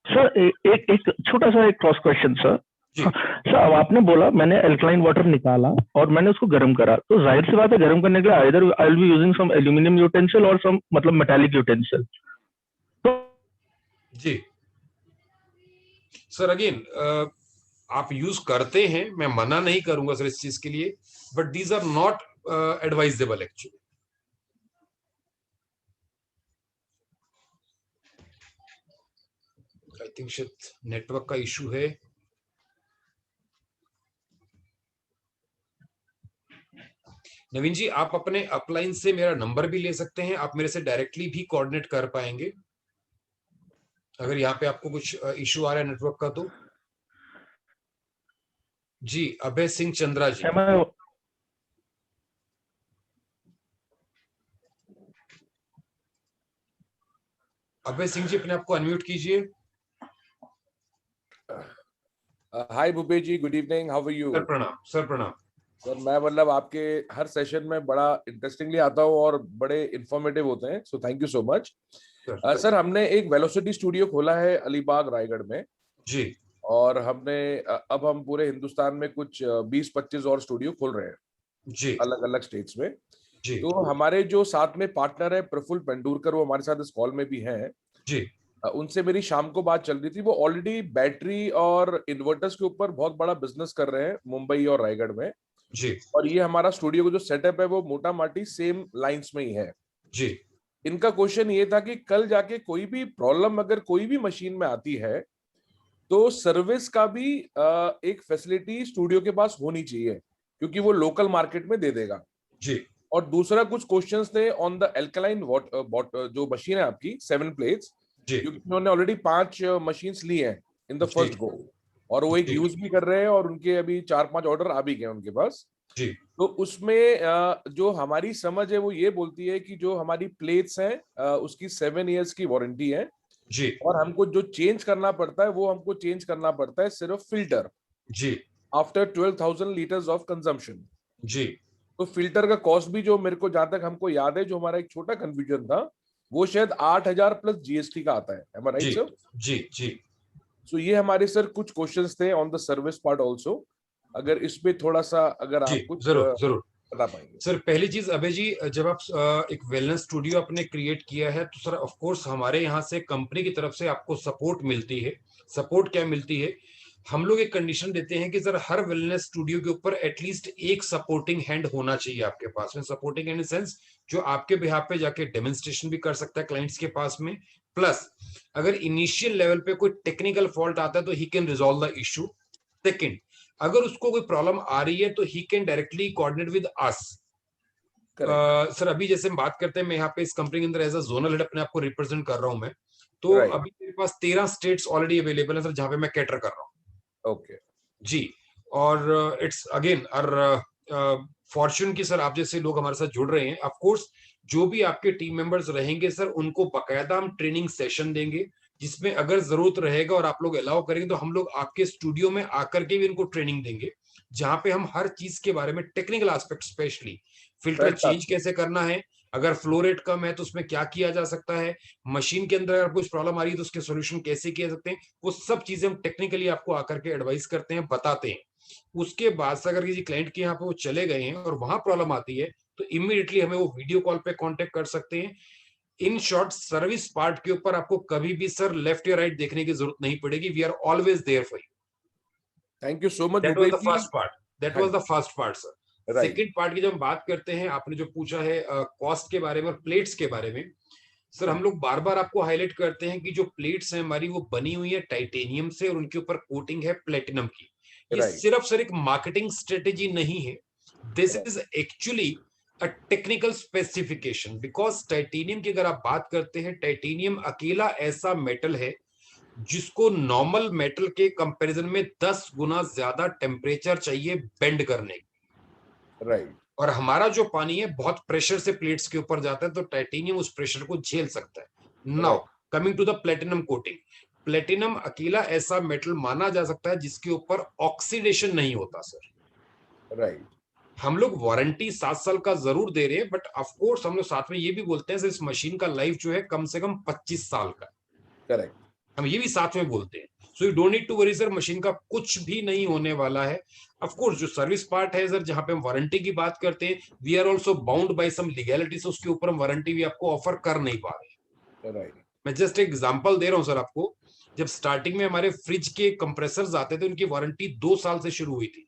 N: सर एक छोटा सा एक क्रॉस क्वेश्चन सर। सर अब आपने बोला मैंने अल्कलाइन वाटर निकाला और मैंने उसको गर्म करा, तो जाहिर सी बात है गर्म करने के लिए either I will be using some aluminium utensil और सम मतलब मेटालिक यूटेंसिल।
A: जी सर, अगेन आप यूज करते हैं, मैं मना नहीं करूंगा सर इस चीज के लिए, but these are not advisable actually. I think शायद नेटवर्क का इशू है। नवीन जी, आप अपने अपलाइन से मेरा नंबर भी ले सकते हैं, आप मेरे से डायरेक्टली भी कोऑर्डिनेट कर पाएंगे अगर यहाँ पे आपको कुछ इशू आ रहा है नेटवर्क का तो। जी अभय सिंह चंद्रा जी। अभय सिंह जी, अपने आप को अनम्यूट कीजिए।
O: Hi Bhupesh ji, good evening, how are you?
A: Sir प्रणाम। सर प्रणाम।
O: सर मैं मतलब आपके हर सेशन में बड़ा इंटरेस्टिंगली आता हूँ और बड़े इंफॉर्मेटिव होते हैं, so thank you so much. Sir हमने एक वेलोसिटी स्टूडियो खोला है अलीबाग रायगढ़ में
A: जी,
O: और हमने अब हम पूरे हिंदुस्तान में कुछ 20-25 और स्टूडियो खोल रहे हैं
A: जी,
O: अलग अलग स्टेट्स में।
A: जी,
O: तो हमारे जो साथ में पार्टनर है प्रफुल्ल पेंडुरकर, वो हमारे साथ इस कॉल में भी हैं
A: जी,
O: उनसे मेरी शाम को बात चल रही थी। वो ऑलरेडी बैटरी और इन्वर्टर्स के ऊपर बहुत बड़ा बिजनेस कर रहे हैं मुंबई और रायगढ़ में।
A: जी,
O: और ये हमारा स्टूडियो का जो सेटअप है वो मोटा माटी सेम लाइंस में ही है।
A: जी,
O: इनका क्वेश्चन ये था कि कल जाके कोई भी प्रॉब्लम अगर कोई भी मशीन में आती है तो सर्विस का भी एक फैसिलिटी स्टूडियो के पास होनी चाहिए, क्योंकि वो लोकल मार्केट में दे देगा।
A: जी,
O: और दूसरा कुछ क्वेश्चंस थे ऑन द एल्कलाइन जो मशीन है आपकी 7 प्लेट्स, क्योंकि उन्होंने ऑलरेडी 5 मशीन्स ली हैं इन द फर्स्ट गो और वो एक यूज भी कर रहे हैं और उनके अभी 4-5 ऑर्डर आ भी गए उनके पास।
A: जी,
O: तो उसमें जो हमारी समझ है वो ये बोलती है कि जो हमारी प्लेट्स हैं उसकी 7 इयर्स की वारंटी है
A: जी,
O: और हमको जो चेंज करना पड़ता है वो हमको चेंज करना पड़ता है सिर्फ फिल्टर
A: जी,
O: आफ्टर 12,000 लीटर्स ऑफ कंजम्पशन।
A: जी,
O: तो फिल्टर का कॉस्ट भी जो मेरे को जहां तक हमको याद है, जो हमारा एक छोटा कंफ्यूजन था, वो शायद 8,000 प्लस जीएसटी का आता है। Am I right,
A: ji,
O: sir?
A: जी, जी।
O: सो ये हमारे सर कुछ क्वेश्चंस थे on the service part also, अगर इस पे थोड़ा सा अगर आप कुछ
A: जरूर जरूर
O: बता पाएंगे।
A: सर पहली चीज अभय जी, जब आप एक वेलनेस स्टूडियो आपने क्रिएट किया है तो सर ऑफ कोर्स हमारे यहाँ से कंपनी की तरफ से आपको सपोर्ट मिलती है। सपोर्ट क्या मिलती है, हम लोग एक कंडीशन देते हैं कि सर हर वेलनेस स्टूडियो के ऊपर एटलीस्ट एक सपोर्टिंग हैंड होना चाहिए आपके पास में। सपोर्टिंग इन सेंस जो आपके बिहाफ पे जाके डेमोन्स्ट्रेशन भी कर सकता है क्लाइंट्स के पास में, प्लस अगर इनिशियल लेवल पे कोई टेक्निकल फॉल्ट आता है तो he can resolve the issue. Second, अगर उसको कोई प्रॉब्लम आ रही है तो he can directly coordinate with us. Sir अभी जैसे हम बात करते हैं, मैं यहाँ पे इस कंपनी के अंदर एज अ जोनल हेड अपने आपको रिप्रेजेंट कर रहा हूँ मैं, तो अभी मेरे पास 13 स्टेट्स ऑलरेडी अवेलेबल है सर जहाँ पे मैं कैटर कर रहा हूँ।
O: ओके
A: जी, और इट्स अगेन और फॉर्च्यून की सर आप जैसे लोग हमारे साथ जुड़ रहे हैं। ऑफ कोर्स जो भी आपके टीम मेंबर्स रहेंगे सर उनको बकायदा हम ट्रेनिंग सेशन देंगे, जिसमें अगर जरूरत रहेगा और आप लोग अलाउ करेंगे तो हम लोग आपके स्टूडियो में आकर के भी इनको ट्रेनिंग देंगे, जहां पे हम हर चीज के बारे में technical aspect, specially filter change कैसे करना है, अगर फ्लो रेट कम है तो उसमें क्या किया जा सकता है, मशीन के अंदर अगर कुछ प्रॉब्लम आ रही है तो उसके सॉल्यूशन कैसे किए सकते हैं, वो सब चीजें हम टेक्निकली आपको आकर के एडवाइस करते हैं, बताते हैं। उसके बाद से अगर किसी क्लाइंट के यहाँ पे वो चले गए हैं और वहां प्रॉब्लम आती है तो इमीडिएटली हमें वो वीडियो कॉल पे कांटेक्ट कर सकते हैं। इन शॉर्ट सर्विस पार्ट के ऊपर आपको कभी भी सर लेफ्ट या राइट देखने की जरूरत नहीं पड़ेगी। We are always there for you.
O: Thank you so much.
A: That was the first part, that was the first part sir. Second part की जब हम बात करते हैं, आपने जो पूछा है कॉस्ट के बारे में और प्लेट्स के बारे में, सर हम लोग बार बार आपको हाईलाइट करते हैं कि जो प्लेट्स हैं हमारी वो बनी हुई है टाइटेनियम से और उनके ऊपर कोटिंग है प्लेटिनम की। ये सिर्फ सर एक मार्केटिंग स्ट्रेटेजी नहीं है, this is actually a technical specification, because titanium की अगर आप बात करते हैं, टाइटेनियम अकेला ऐसा मेटल है जिसको नॉर्मल मेटल के कंपैरिजन में 10 गुना ज्यादा टेम्परेचर चाहिए बेंड करने की।
O: राइट।
A: और हमारा जो पानी है बहुत प्रेशर से प्लेट्स के ऊपर जाता है, तो टाइटेनियम उस प्रेशर को झेल सकता है। Now coming to the platinum coating, platinum अकेला ऐसा मेटल माना जा सकता है जिसके ऊपर ऑक्सीडेशन नहीं होता सर।
O: राइट।
A: हम लोग वारंटी 7 साल का जरूर दे रहे हैं, बट ऑफ कोर्स हम लोग साथ में ये भी बोलते हैं सर इस मशीन का लाइफ जो है कम से कम 25 साल का।
O: करेक्ट।
A: हम ये भी साथ में बोलते हैं, so you don't need to worry sir, machine का कुछ भी नहीं होने वाला है। ऑफ कोर्स जो सर्विस पार्ट है सर, जहां पे हम वारंटी की बात करते हैं, we are also bound by some legalities, उसके ऊपर हम वारंटी भी आपको ऑफर कर नहीं पा रहे।
O: राइट।
A: मैं जस्ट एक एग्जांपल दे रहा हूं सर आपको, जब स्टार्टिंग में हमारे फ्रिज के कंप्रेसर्स आते थे उनकी वारंटी 2 साल से शुरू हुई थी।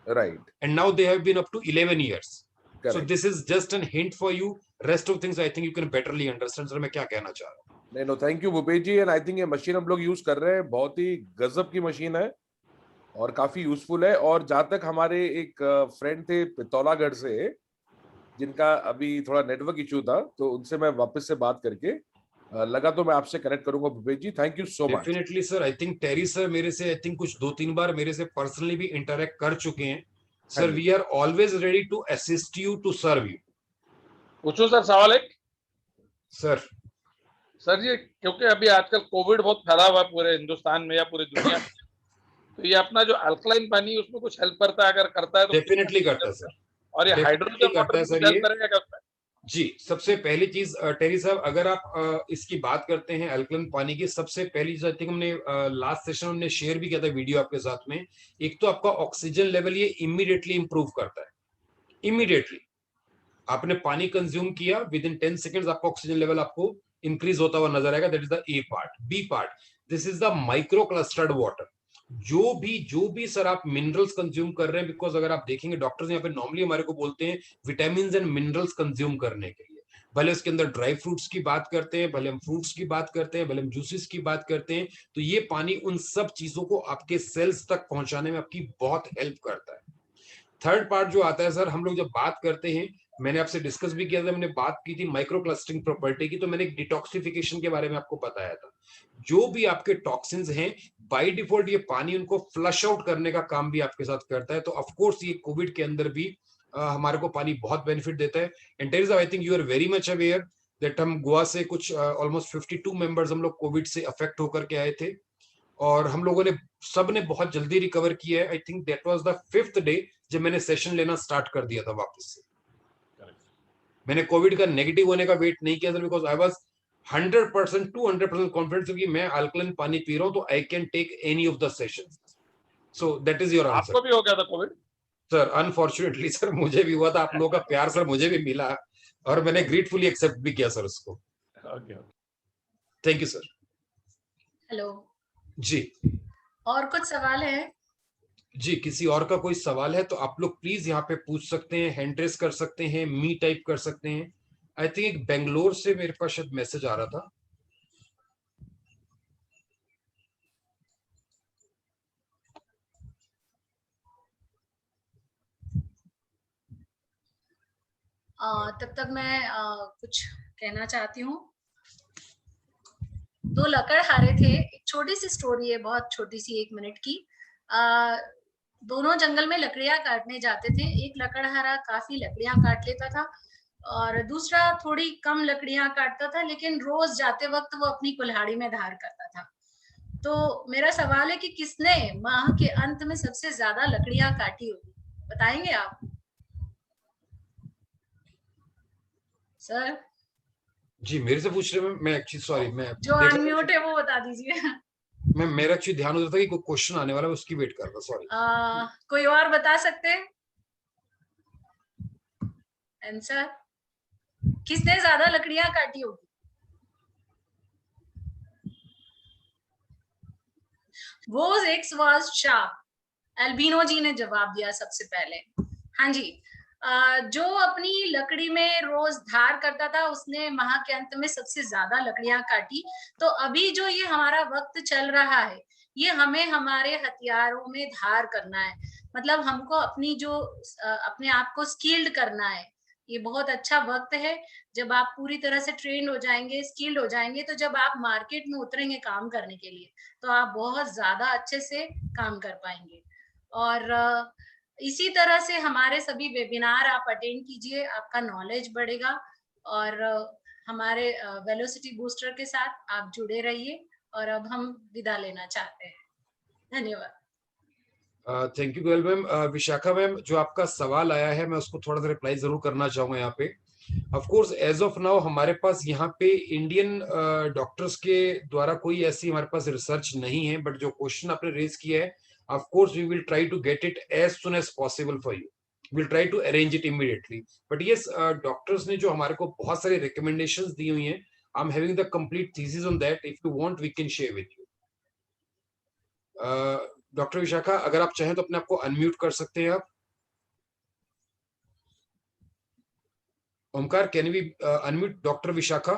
O: Right.
A: And now they have been up to 11 years.
O: Correct.
A: So this is just an hint for you. Rest of things I think you can betterly understand. Sir मैं क्या कहना चाह रहा हूँ।
O: नहीं, no thank you Bhupesh ji. And I think ये machine हम लोग यूज कर रहे हैं, बहुत ही गजब की मशीन है और काफी यूजफुल है। और जहां तक हमारे एक फ्रेंड थे पितौलागढ़ से, जिनका अभी थोड़ा नेटवर्क इशू था, तो उनसे मैं वापस से बात करके लगा तो मैं आपसे कनेक्ट करूंगा Bhupesh ji. Thank you so much.
A: Definitely sir, I think टेरी सर मेरे से आई थिंक कुछ 2-3 बार मेरे से पर्सनली भी इंटरेक्ट कर चुके हैं sir. We are always ready to assist you, to serve you.
H: पूछो सर सवाल एक।
A: सर
H: ये क्योंकि अभी आजकल कोविड बहुत फैला हुआ है पूरे हिंदुस्तान में या पूरी दुनिया में, तो ये अपना जो अल्कलाइन पानी उसमें कुछ हेल्प करता है, अगर करता है तो
A: डेफिनेटली करता है सर,
H: और ये हाइड्रोजन
A: करता है
H: वाटर
A: सर
H: हेल्प
A: ये।
H: करेगा क्या उसमें?
A: जी, सबसे पहली चीज टेरी साहब, अगर आप इसकी बात करते हैं अल्कलाइन पानी की, सबसे पहली चीज आई थिंक हमने लास्ट सेशन हमने शेयर भी किया था वीडियो आपके साथ में। एक तो आपका ऑक्सीजन लेवल ये इमीडिएटली इंप्रूव करता है, इमीडिएटली आपने पानी कंज्यूम किया, विद इन 10 सेकेंड्स आपका ऑक्सीजन लेवल आपको इंक्रीज होता हुआ नजर आएगा। That is the A part. B part, this is the micro clustered water. जो भी सर आप मिनरल्स कंज्यूम कर रहे हैं, बिकॉज अगर आप देखेंगे डॉक्टर्स यहाँ पे नॉर्मली हमारे को बोलते हैं विटामिन एंड मिनरल्स कंज्यूम करने के लिए, भले उसके अंदर ड्राई फ्रूट्स की बात करते हैं, भले हम फ्रूट्स की बात करते हैं, भले हम जूसेस की बात करते हैं, तो ये पानी उन सब चीजों को आपके सेल्स तक पहुंचाने में आपकी बहुत हेल्प करता है। थर्ड पार्ट जो आता है सर, हम लोग जब बात करते हैं, मैंने आपसे डिस्कस भी किया था, मैंने बात की थी माइक्रो क्लस्टरिंग प्रॉपर्टी की, तो मैंने एक डिटॉक्सिफिकेशन के बारे में आपको बताया था। जो भी आपके टॉक्सिन्स हैं बाय डिफॉल्ट ये पानी उनको फ्लश आउट करने का काम भी आपके साथ करता है। तो ऑफ कोर्स ये कोविड के अंदर भी हमारे को पानी बहुत बेनिफिट देता है। एंड टेरिस I think you are very much aware that हम गोवा से कुछ ऑलमोस्ट 52 मेंबर्स हम लोग कोविड से अफेक्ट होकर के आए थे, और हम लोगों ने सब ने बहुत जल्दी रिकवर किया है। I think that was the 5th day जब मैंने सेशन लेना स्टार्ट कर दिया था वापस से। मैंने कोविड का नेगेटिव होने का वेट नहीं किया था, बिकॉज आई वाज 100% 200% कॉन्फिडेंस कि मैं अल्कलाइन पानी पी रहा हूं तो I can take any of the sessions. So that is your answer.
H: आपको भी हो गया था कोविड?
A: सर अनफॉर्चुनेटली सर मुझे भी हुआ था। आप लोगों का प्यार सर मुझे भी मिला और मैंने ग्रेटफुली एक्सेप्ट भी किया सर उसको। Thank you sir.
C: हेलो
A: जी,
C: और कुछ सवाल है?
A: जी, किसी और का कोई सवाल है तो आप लोग प्लीज यहाँ पे पूछ सकते हैं, हैंड रेस कर सकते हैं, मी टाइप कर सकते हैं। आई थिंक एक बेंगलोर से मेरे पास शायद मैसेज आ रहा था।
C: तब तक मैं कुछ कहना चाहती हूँ। 2 लकड़हारे थे, एक छोटी सी स्टोरी है, बहुत छोटी सी, 1 मिनट की। दोनों जंगल में लकड़ियां काटने जाते थे। एक लकड़हारा काफी लकड़ियां काट लेता था और दूसरा थोड़ी कम लकड़ियां काटता था, लेकिन रोज जाते वक्त वो अपनी कुल्हाड़ी में धार करता था। तो मेरा सवाल है कि किसने माह के अंत में सबसे ज्यादा लकड़ियां काटी होगी? बताएंगे आप सर?
A: जी, मेरे से पूछ रहे हैं। मैं एक्चुअली सॉरी, मैं
C: जो अनम्यूट है वो बता दीजिए।
A: मैं मेरा एक्चुअली ध्यान होता था कि कोई क्वेश्चन आने वाला है, उसकी वेट कर रहा, सॉरी।
C: कोई और बता सकते हैं आंसर? किसने ज्यादा लकड़ियां काटी होगी? Whose eggs was sharp? एल्बिनो जी ने जवाब दिया सबसे पहले। हाँ जी, जो अपनी लकड़ी में रोज धार करता था उसने माह के अंत में सबसे ज्यादा लकड़ियां काटी। तो अभी जो ये हमारा वक्त चल रहा है, ये हमें हमारे हथियारों में धार करना है। मतलब हमको अपनी जो अपने आप को स्किल्ड करना है। ये बहुत अच्छा वक्त है जब आप पूरी तरह से ट्रेंड हो जाएंगे, स्किल्ड हो जाएंगे, तो जब आप मार्केट में उतरेंगे काम करने के लिए तो आप बहुत ज्यादा अच्छे से काम कर पाएंगे। और इसी तरह से हमारे सभी वेबिनार आप अटेंड कीजिए, आपका नॉलेज बढ़ेगा और हमारे वेलोसिटी बूस्टर के साथ आप जुड़े रहिए। और अब हम विदा लेना चाहते हैं। धन्यवाद।
A: Thank you Goyal ma'am. Vishakha ma'am, जो आपका सवाल आया है मैं उसको थोड़ा सा रिप्लाई जरूर करना चाहूंगा यहाँ पे। Of course as of now हमारे पास यहाँ पे इंडियन डॉक्टर्स के द्वारा कोई ऐसी हमारे पास रिसर्च नहीं है, बट जो क्वेश्चन आपने रेज किया है, of course we will try to get it as soon as possible for you. Will try to arrange it immediately. But yes, doctors ने जो हमारे को बहुत सारी रिकमेंडेशंस दी हुई हैं, I am having the complete thesis on that. If you want we can share with you. Doctor Vishakha, अगर आप चाहें तो अपने आप को अनम्यूट कर सकते हैं आप। Omkar, can we unmute doctor Vishakha?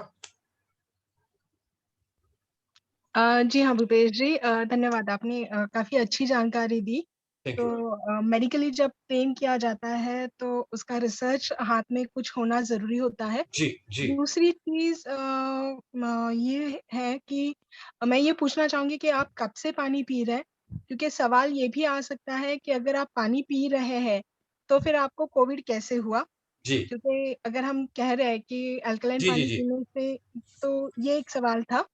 E: जी हाँ भूपेश जी, धन्यवाद, आपने काफी अच्छी जानकारी दी। तो मेडिकली जब ट्रेन किया जाता है तो उसका रिसर्च हाथ में कुछ होना जरूरी होता है।
A: जी जी।
E: दूसरी चीज ये है कि मैं ये पूछना चाहूंगी कि आप कब से पानी पी रहे हैं, क्योंकि सवाल ये भी आ सकता है कि अगर आप पानी पी रहे हैं तो फिर आपको कोविड कैसे हुआ।
A: जी।
E: क्योंकि अगर हम कह रहे हैं कि अल्कलाइन
A: जी,
E: पानी
A: जी, जी।
E: पीने से, तो ये एक सवाल था।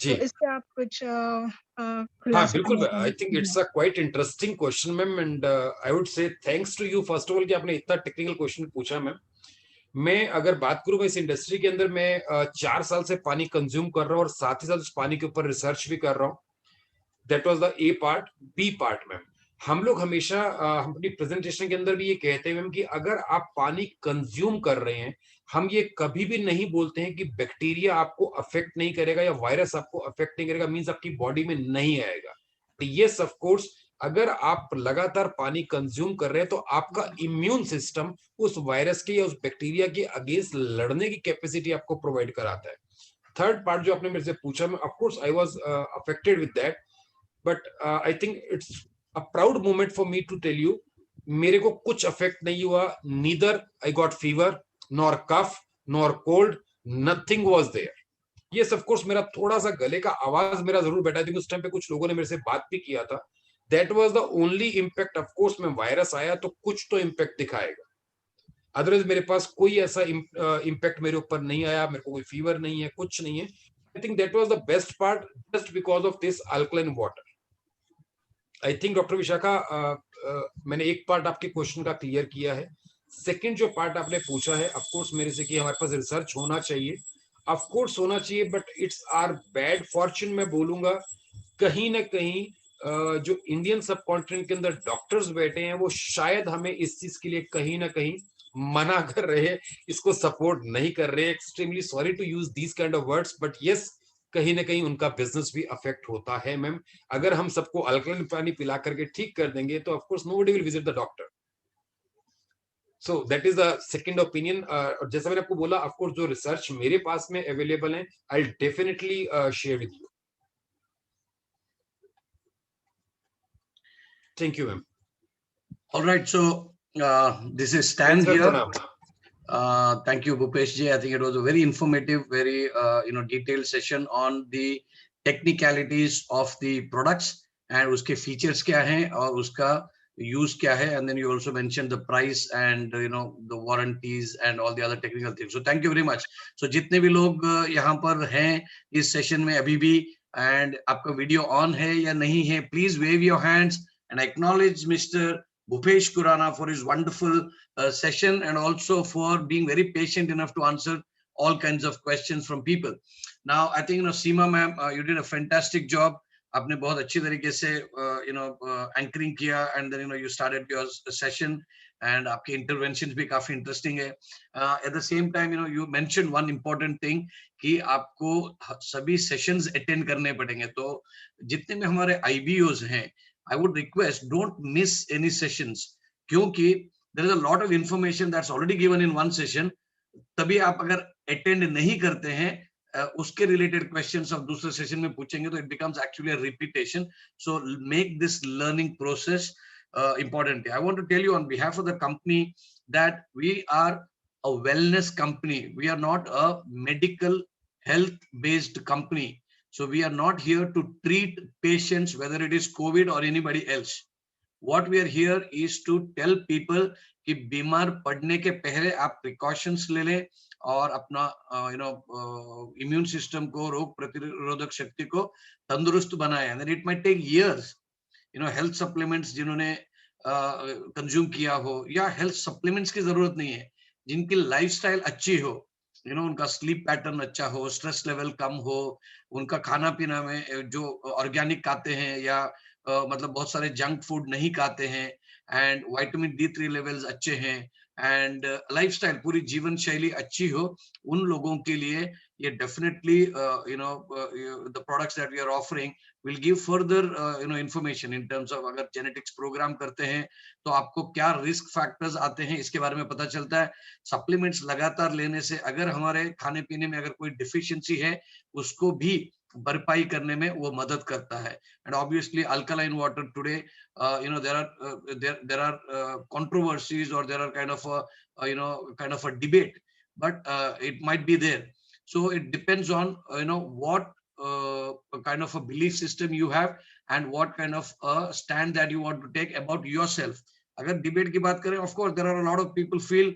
E: तो इससे आप कुछ
A: हाँ
E: खुलासा
A: बिल्कुल,
E: करना
A: आई
E: चाहेंगे?
A: Think it's a quite interesting question ma'am, and I would say thanks to you first of all कि आपने इतना टेक्निकल क्वेश्चन पूछा मैम। मैं अगर बात करूं, इस इंडस्ट्री के अंदर मैं 4 साल से पानी कंज्यूम कर रहा हूं और साथ ही साथ उस पानी के ऊपर रिसर्च भी कर रहा हूं। That was the A part. B part ma'am, हम लोग हमेशा हम अपनी प्रेजेंटेशन के अंदर भी ये कहते हैं मैम कि अगर आप पानी कंज्यूम कर रहे हैं, हम ये कभी भी नहीं बोलते हैं कि बैक्टीरिया आपको अफेक्ट नहीं करेगा या वायरस आपको अफेक्ट नहीं करेगा, मींस आपकी बॉडी में नहीं आएगा। यस ऑफ कोर्स, अगर आप लगातार पानी कंज्यूम कर रहे हैं तो आपका इम्यून सिस्टम उस वायरस के या उस बैक्टीरिया के अगेंस्ट लड़ने की कैपेसिटी आपको प्रोवाइड कराता है। थर्ड पार्ट जो आपने मेरे से पूछा, मैं of course I was affected with that, but I think it's a proud moment for me to tell you, मेरे को कुछ अफेक्ट नहीं हुआ। Neither I got fever, nor cough, nor cold, nothing was there. Yes of course, मेरा थोड़ा सा गले का आवाज मेरा जरूर बैठा था, उस टाइम पे कुछ लोगों ने मेरे से बात भी किया था। That was the only impact. Of course में वायरस आया तो कुछ तो इम्पैक्ट दिखाएगा, अदरवाइज मेरे पास कोई ऐसा इम्पैक्ट मेरे ऊपर नहीं आया, मेरे को कोई फीवर नहीं है, कुछ नहीं है। I think that was the best part, just because of this alkaline water. I think doctor Vishakha, मैंने एक पार्ट आपके क्वेश्चन का क्लियर किया है। सेकंड जो पार्ट आपने पूछा है, ऑफ कोर्स मेरे से कि हमारे पास रिसर्च होना चाहिए, ऑफ कोर्स होना चाहिए, but it's our bad fortune मैं बोलूंगा। कहीं ना कहीं जो इंडियन सब कॉन्टिनेंट के अंदर डॉक्टर्स बैठे हैं, वो शायद हमें इस चीज के लिए कहीं ना कहीं मना कर रहे हैं, इसको सपोर्ट नहीं कर रहे। Extremely sorry to use these kind of words, but yes, कहीं ना कहीं उनका बिजनेस भी अफेक्ट होता है मैम। अगर हम सबको अल्कलाइन पानी पिला करके ठीक कर देंगे तो of course nobody will visit the doctor. So that is the second opinion. और जैसा मैंने आपको बोला, ऑफ कोर्स जो रिसर्च मेरे पास में अवेलेबल है, I will definitely share with you. Thank you, ma'am.
P: All right, so this is Stan here. Thank you, Bhupesh ji. I think it was a very informative, very detailed session on the technicalities of the products and uske features kya hai aur uska use kya hai, and then you also mentioned the price and the warranties and all the other technical things. So thank you very much. So jitne bhi log yahan par hain is session mein abhi bhi, and aapka video on hai ya nahi hai, please wave your hands and acknowledge Mr. Bhupesh Khurana for his wonderful session, and also for being very patient enough to answer all kinds of questions from people. Now, I think, Seema ma'am, you did a fantastic job. आपने बहुत अच्छी तरीके से anchoring किया, and then you started your session, and आपके interventions भी काफी interesting है. At the same time, you mentioned one important thing कि आपको सभी sessions attend करने पड़ेंगे। तो जितने में हमारे IBOs हैं, I would request, don't miss any sessions, क्योंकि there is a lot of information that's already given in one session. तभी आप अगर attend नहीं करते हैं, उसके related questions आप दूसरे session में पूछेंगे, तो it becomes actually a repetition. So make this learning process important. I want to tell you on behalf of the company that we are a wellness company. We are not a medical health based company. So we are not here to treat patients, whether it is COVID or anybody else. What we are here is to tell people कि बीमार पड़ने के पहले आप precautions ले लें और अपना immune system को, रोग प्रतिरोधक शक्ति को तंदुरुस्त बनाएं. And then it might take years. Health supplements जिन्होंने consume किया हो, या health supplements की जरूरत नहीं है, जिनकी lifestyle अच्छी हो, उनका स्लीप पैटर्न अच्छा हो, स्ट्रेस लेवल कम हो, उनका खाना पीना में जो ऑर्गेनिक खाते हैं या मतलब बहुत सारे जंक फूड नहीं खाते हैं, एंड विटामिन D3 लेवल्स अच्छे हैं, एंड लाइफस्टाइल, पूरी जीवन शैली अच्छी हो, उन लोगों के लिए ये definitely the products that we are offering will give further information in terms of अगर जेनेटिक्स प्रोग्राम करते हैं तो आपको क्या रिस्क फैक्टर्स आते हैं, इसके बारे में पता चलता है. सप्लीमेंट्स लगातार लेने से अगर हमारे खाने पीने में अगर कोई डिफिशिएंसी है, उसको भी भरपाई करने में वो मदद करता है. And obviously alkaline water today, there are controversies, or there are kind of a debate, but it might be there. So it depends on what kind of a belief system you have and what kind of a stand that you want to take about yourself. अगर debate की बात करें, of course there are a lot of people feel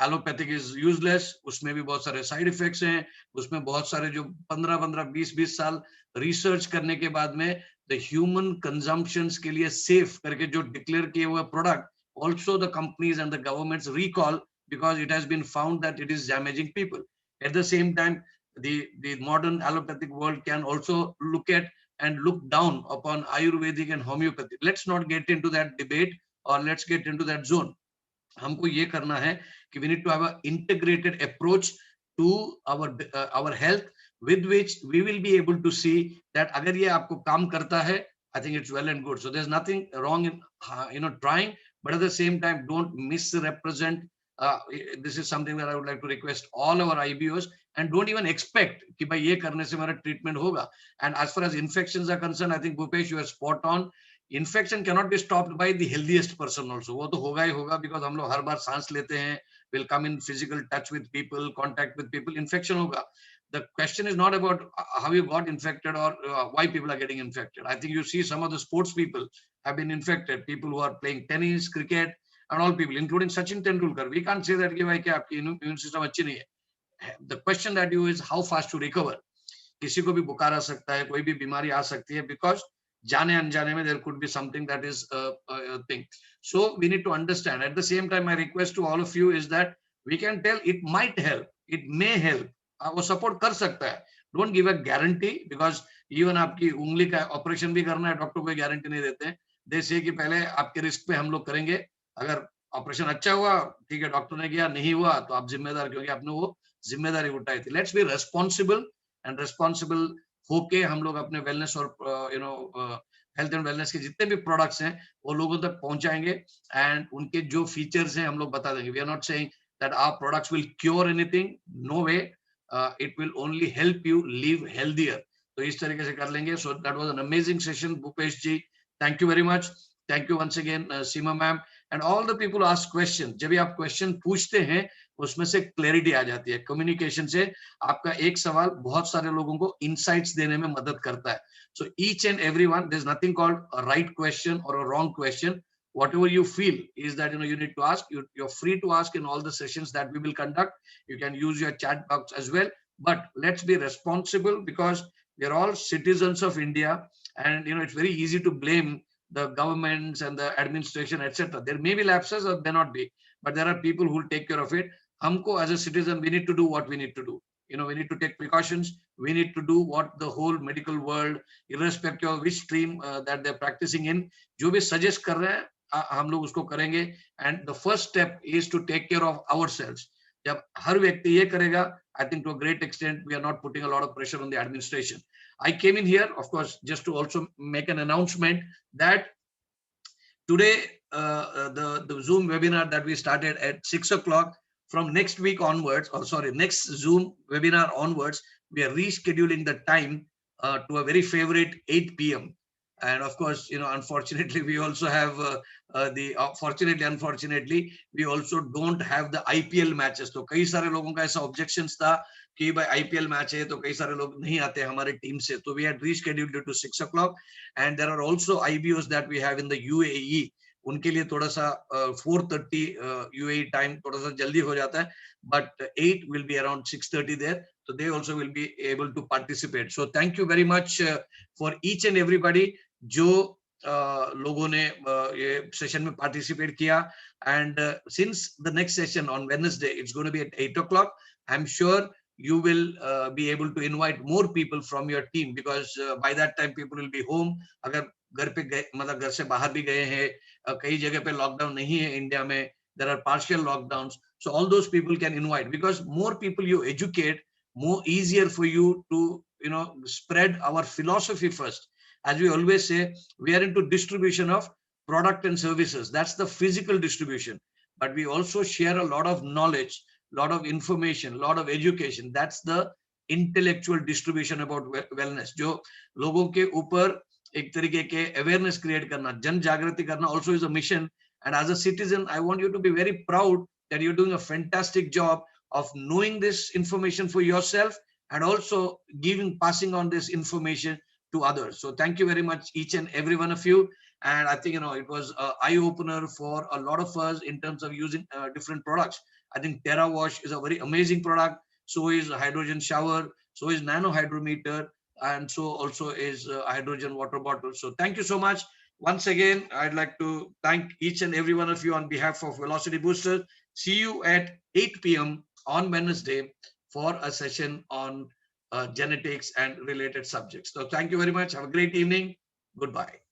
P: allopathic is useless, उसमें भी बहुत सारे side effects हैं, उसमें बहुत सारे जो 15-15, 20-20 साल रिसर्च करने के बाद में द ह्यूमन कंजम्पशंस के लिए सेफ करके जो डिक्लेयर किए हुए product, also the companies and the governments recall because it has been found that it is damaging people. At the same time, the modern allopathic world can also look at and look down upon Ayurvedic and homeopathy. Let's not get into that debate or let's get into that zone. हमको ये करना है कि we need to have an integrated approach to our health, with which we will be able to see that अगर ये आपको काम करता है, I think it's well and good. So there's nothing wrong in trying, but at the same time, don't misrepresent. This is something that I would like to request all our IBOs, and don't even expect कि भाई ये करने से मेरा treatment होगा. And as far as infections are concerned, I think Bhupesh, you are spot on. Infection cannot be stopped by the healthiest person also. वो तो होगा ही होगा, because हम लोग हर बार सांस लेते हैं, will come in physical touch with people, contact with people, infection होगा. The question is not about how you got infected or why people are getting infected. I think you see some of the sports people have been infected, people who are playing tennis, cricket, and all people, including Sachin Tendulkar. We can't say that कि आपकी immune system अच्छी नहीं है. The question that you is how fast to recover. किसी को भी बुखार आ सकता है, कोई भी बीमारी आ सकती है, because जाने अनजाने में there could be something that is a thing. So we need to understand. At the same time, my request to all of you is that we can tell it might help, it may help. वो support कर सकता है. Don't give a guarantee, because even आपकी उंगली का operation भी करना है, डॉक्टर कोई गारंटी नहीं देते हैं. जैसे कि पहले आपके रिस्क पे हम लोग करेंगे, अगर ऑपरेशन अच्छा हुआ ठीक है, डॉक्टर ने किया, नहीं हुआ तो आप जिम्मेदार, क्योंकि आपने वो जिम्मेदारी उठाई थी. Let's be responsible, and responsible होके हम लोग अपने वेलनेस और हेल्थ एंड वेलनेस के जितने भी प्रोडक्ट्स हैं वो लोगों तक पहुंचाएंगे, एंड उनके जो फीचर्स हैं हम लोग बता देंगे. We are not saying that our products will cure anything, no way. It will only help you live healthier. तो इस तरीके से कर लेंगे. So that was an amazing session, Bhupesh ji. Thank you very much. Thank you once again, Seema ma'am, and all the people who ask questions. जब भी आप question पूछते हैं उसमें से क्लैरिटी आ जाती है. कम्युनिकेशन से आपका एक सवाल बहुत सारे लोगों को इनसाइट्स देने में मदद करता है. So each and everyone, there's nothing called a right question or a wrong question. Whatever you feel is that you need to ask. You're free to ask in all the sessions that we will conduct. You can use your chat box as well. But let's be responsible, because we're all citizens of India, and it's very easy to blame the governments and the administration, etc. There may be lapses or may not be, but there are people who will take care of it. Humko as a citizen, we need to do what we need to do. We need to take precautions. We need to do what the whole medical world, irrespective of which stream that they're practicing in, जो भी suggest कर रहे हैं हम लोग उसको करेंगे. And the first step is to take care of ourselves. जब हर व्यक्ति ये करेगा, I think to a great extent we are not putting a lot of pressure on the administration. I came in here of course just to also make an announcement that today the Zoom webinar that we started at 6 o'clock, from next week onwards, or sorry, next Zoom webinar onwards, we are rescheduling the time to a very favorite 8 p.m. And of course, unfortunately, we also have unfortunately, we also don't have the IPL matches. तो कई सारे लोगों का ऐसा objections था कि भाई IPL match है तो कई सारे लोग नहीं आते हमारे टीम से. तो we had rescheduled it to 6 o'clock. And there are also IBOs that we have in the UAE. उनके लिए थोड़ा सा 4:30 UAE time थोड़ा सा जल्दी हो जाता है. But 8 will be around 6:30 there. So they also will be able to participate. So thank you very much for each and everybody जो लोगों ने ये सेशन में पार्टिसिपेट किया. And since the next session on Wednesday, it's going to be at 8 o'clock. I'm sure you will be able to invite more people from your team, because by that time people will be home. अगर घर पे गए, मतलब घर से बाहर भी गए हैं, कई जगह पे लॉकडाउन नहीं है इंडिया में, there are partial lockdowns. So all those people can invite, because more people you educate, more easier for you to spread our philosophy first. As we always say, we are into distribution of product and services. That's the physical distribution. But we also share a lot of knowledge, lot of information, lot of education. That's the intellectual distribution about wellness. जो लोगों के ऊपर एक तरीके के awareness create करना, जन जागृति करना also is a mission. And as a citizen, I want you to be very proud that you're doing a fantastic job of knowing this information for yourself, and also passing on this information to others. So thank you very much, each and every one of you. And I think, it was an eye opener for a lot of us in terms of using different products. I think TerraWash is a very amazing product. So is hydrogen shower. So is nano hydrometer. And so also is hydrogen water bottle. So thank you so much. Once again, I'd like to thank each and every one of you on behalf of Velocity Boosters. See you at 8 p.m. on Wednesday for a session on genetics and related subjects. So thank you very much. Have a great evening. Goodbye.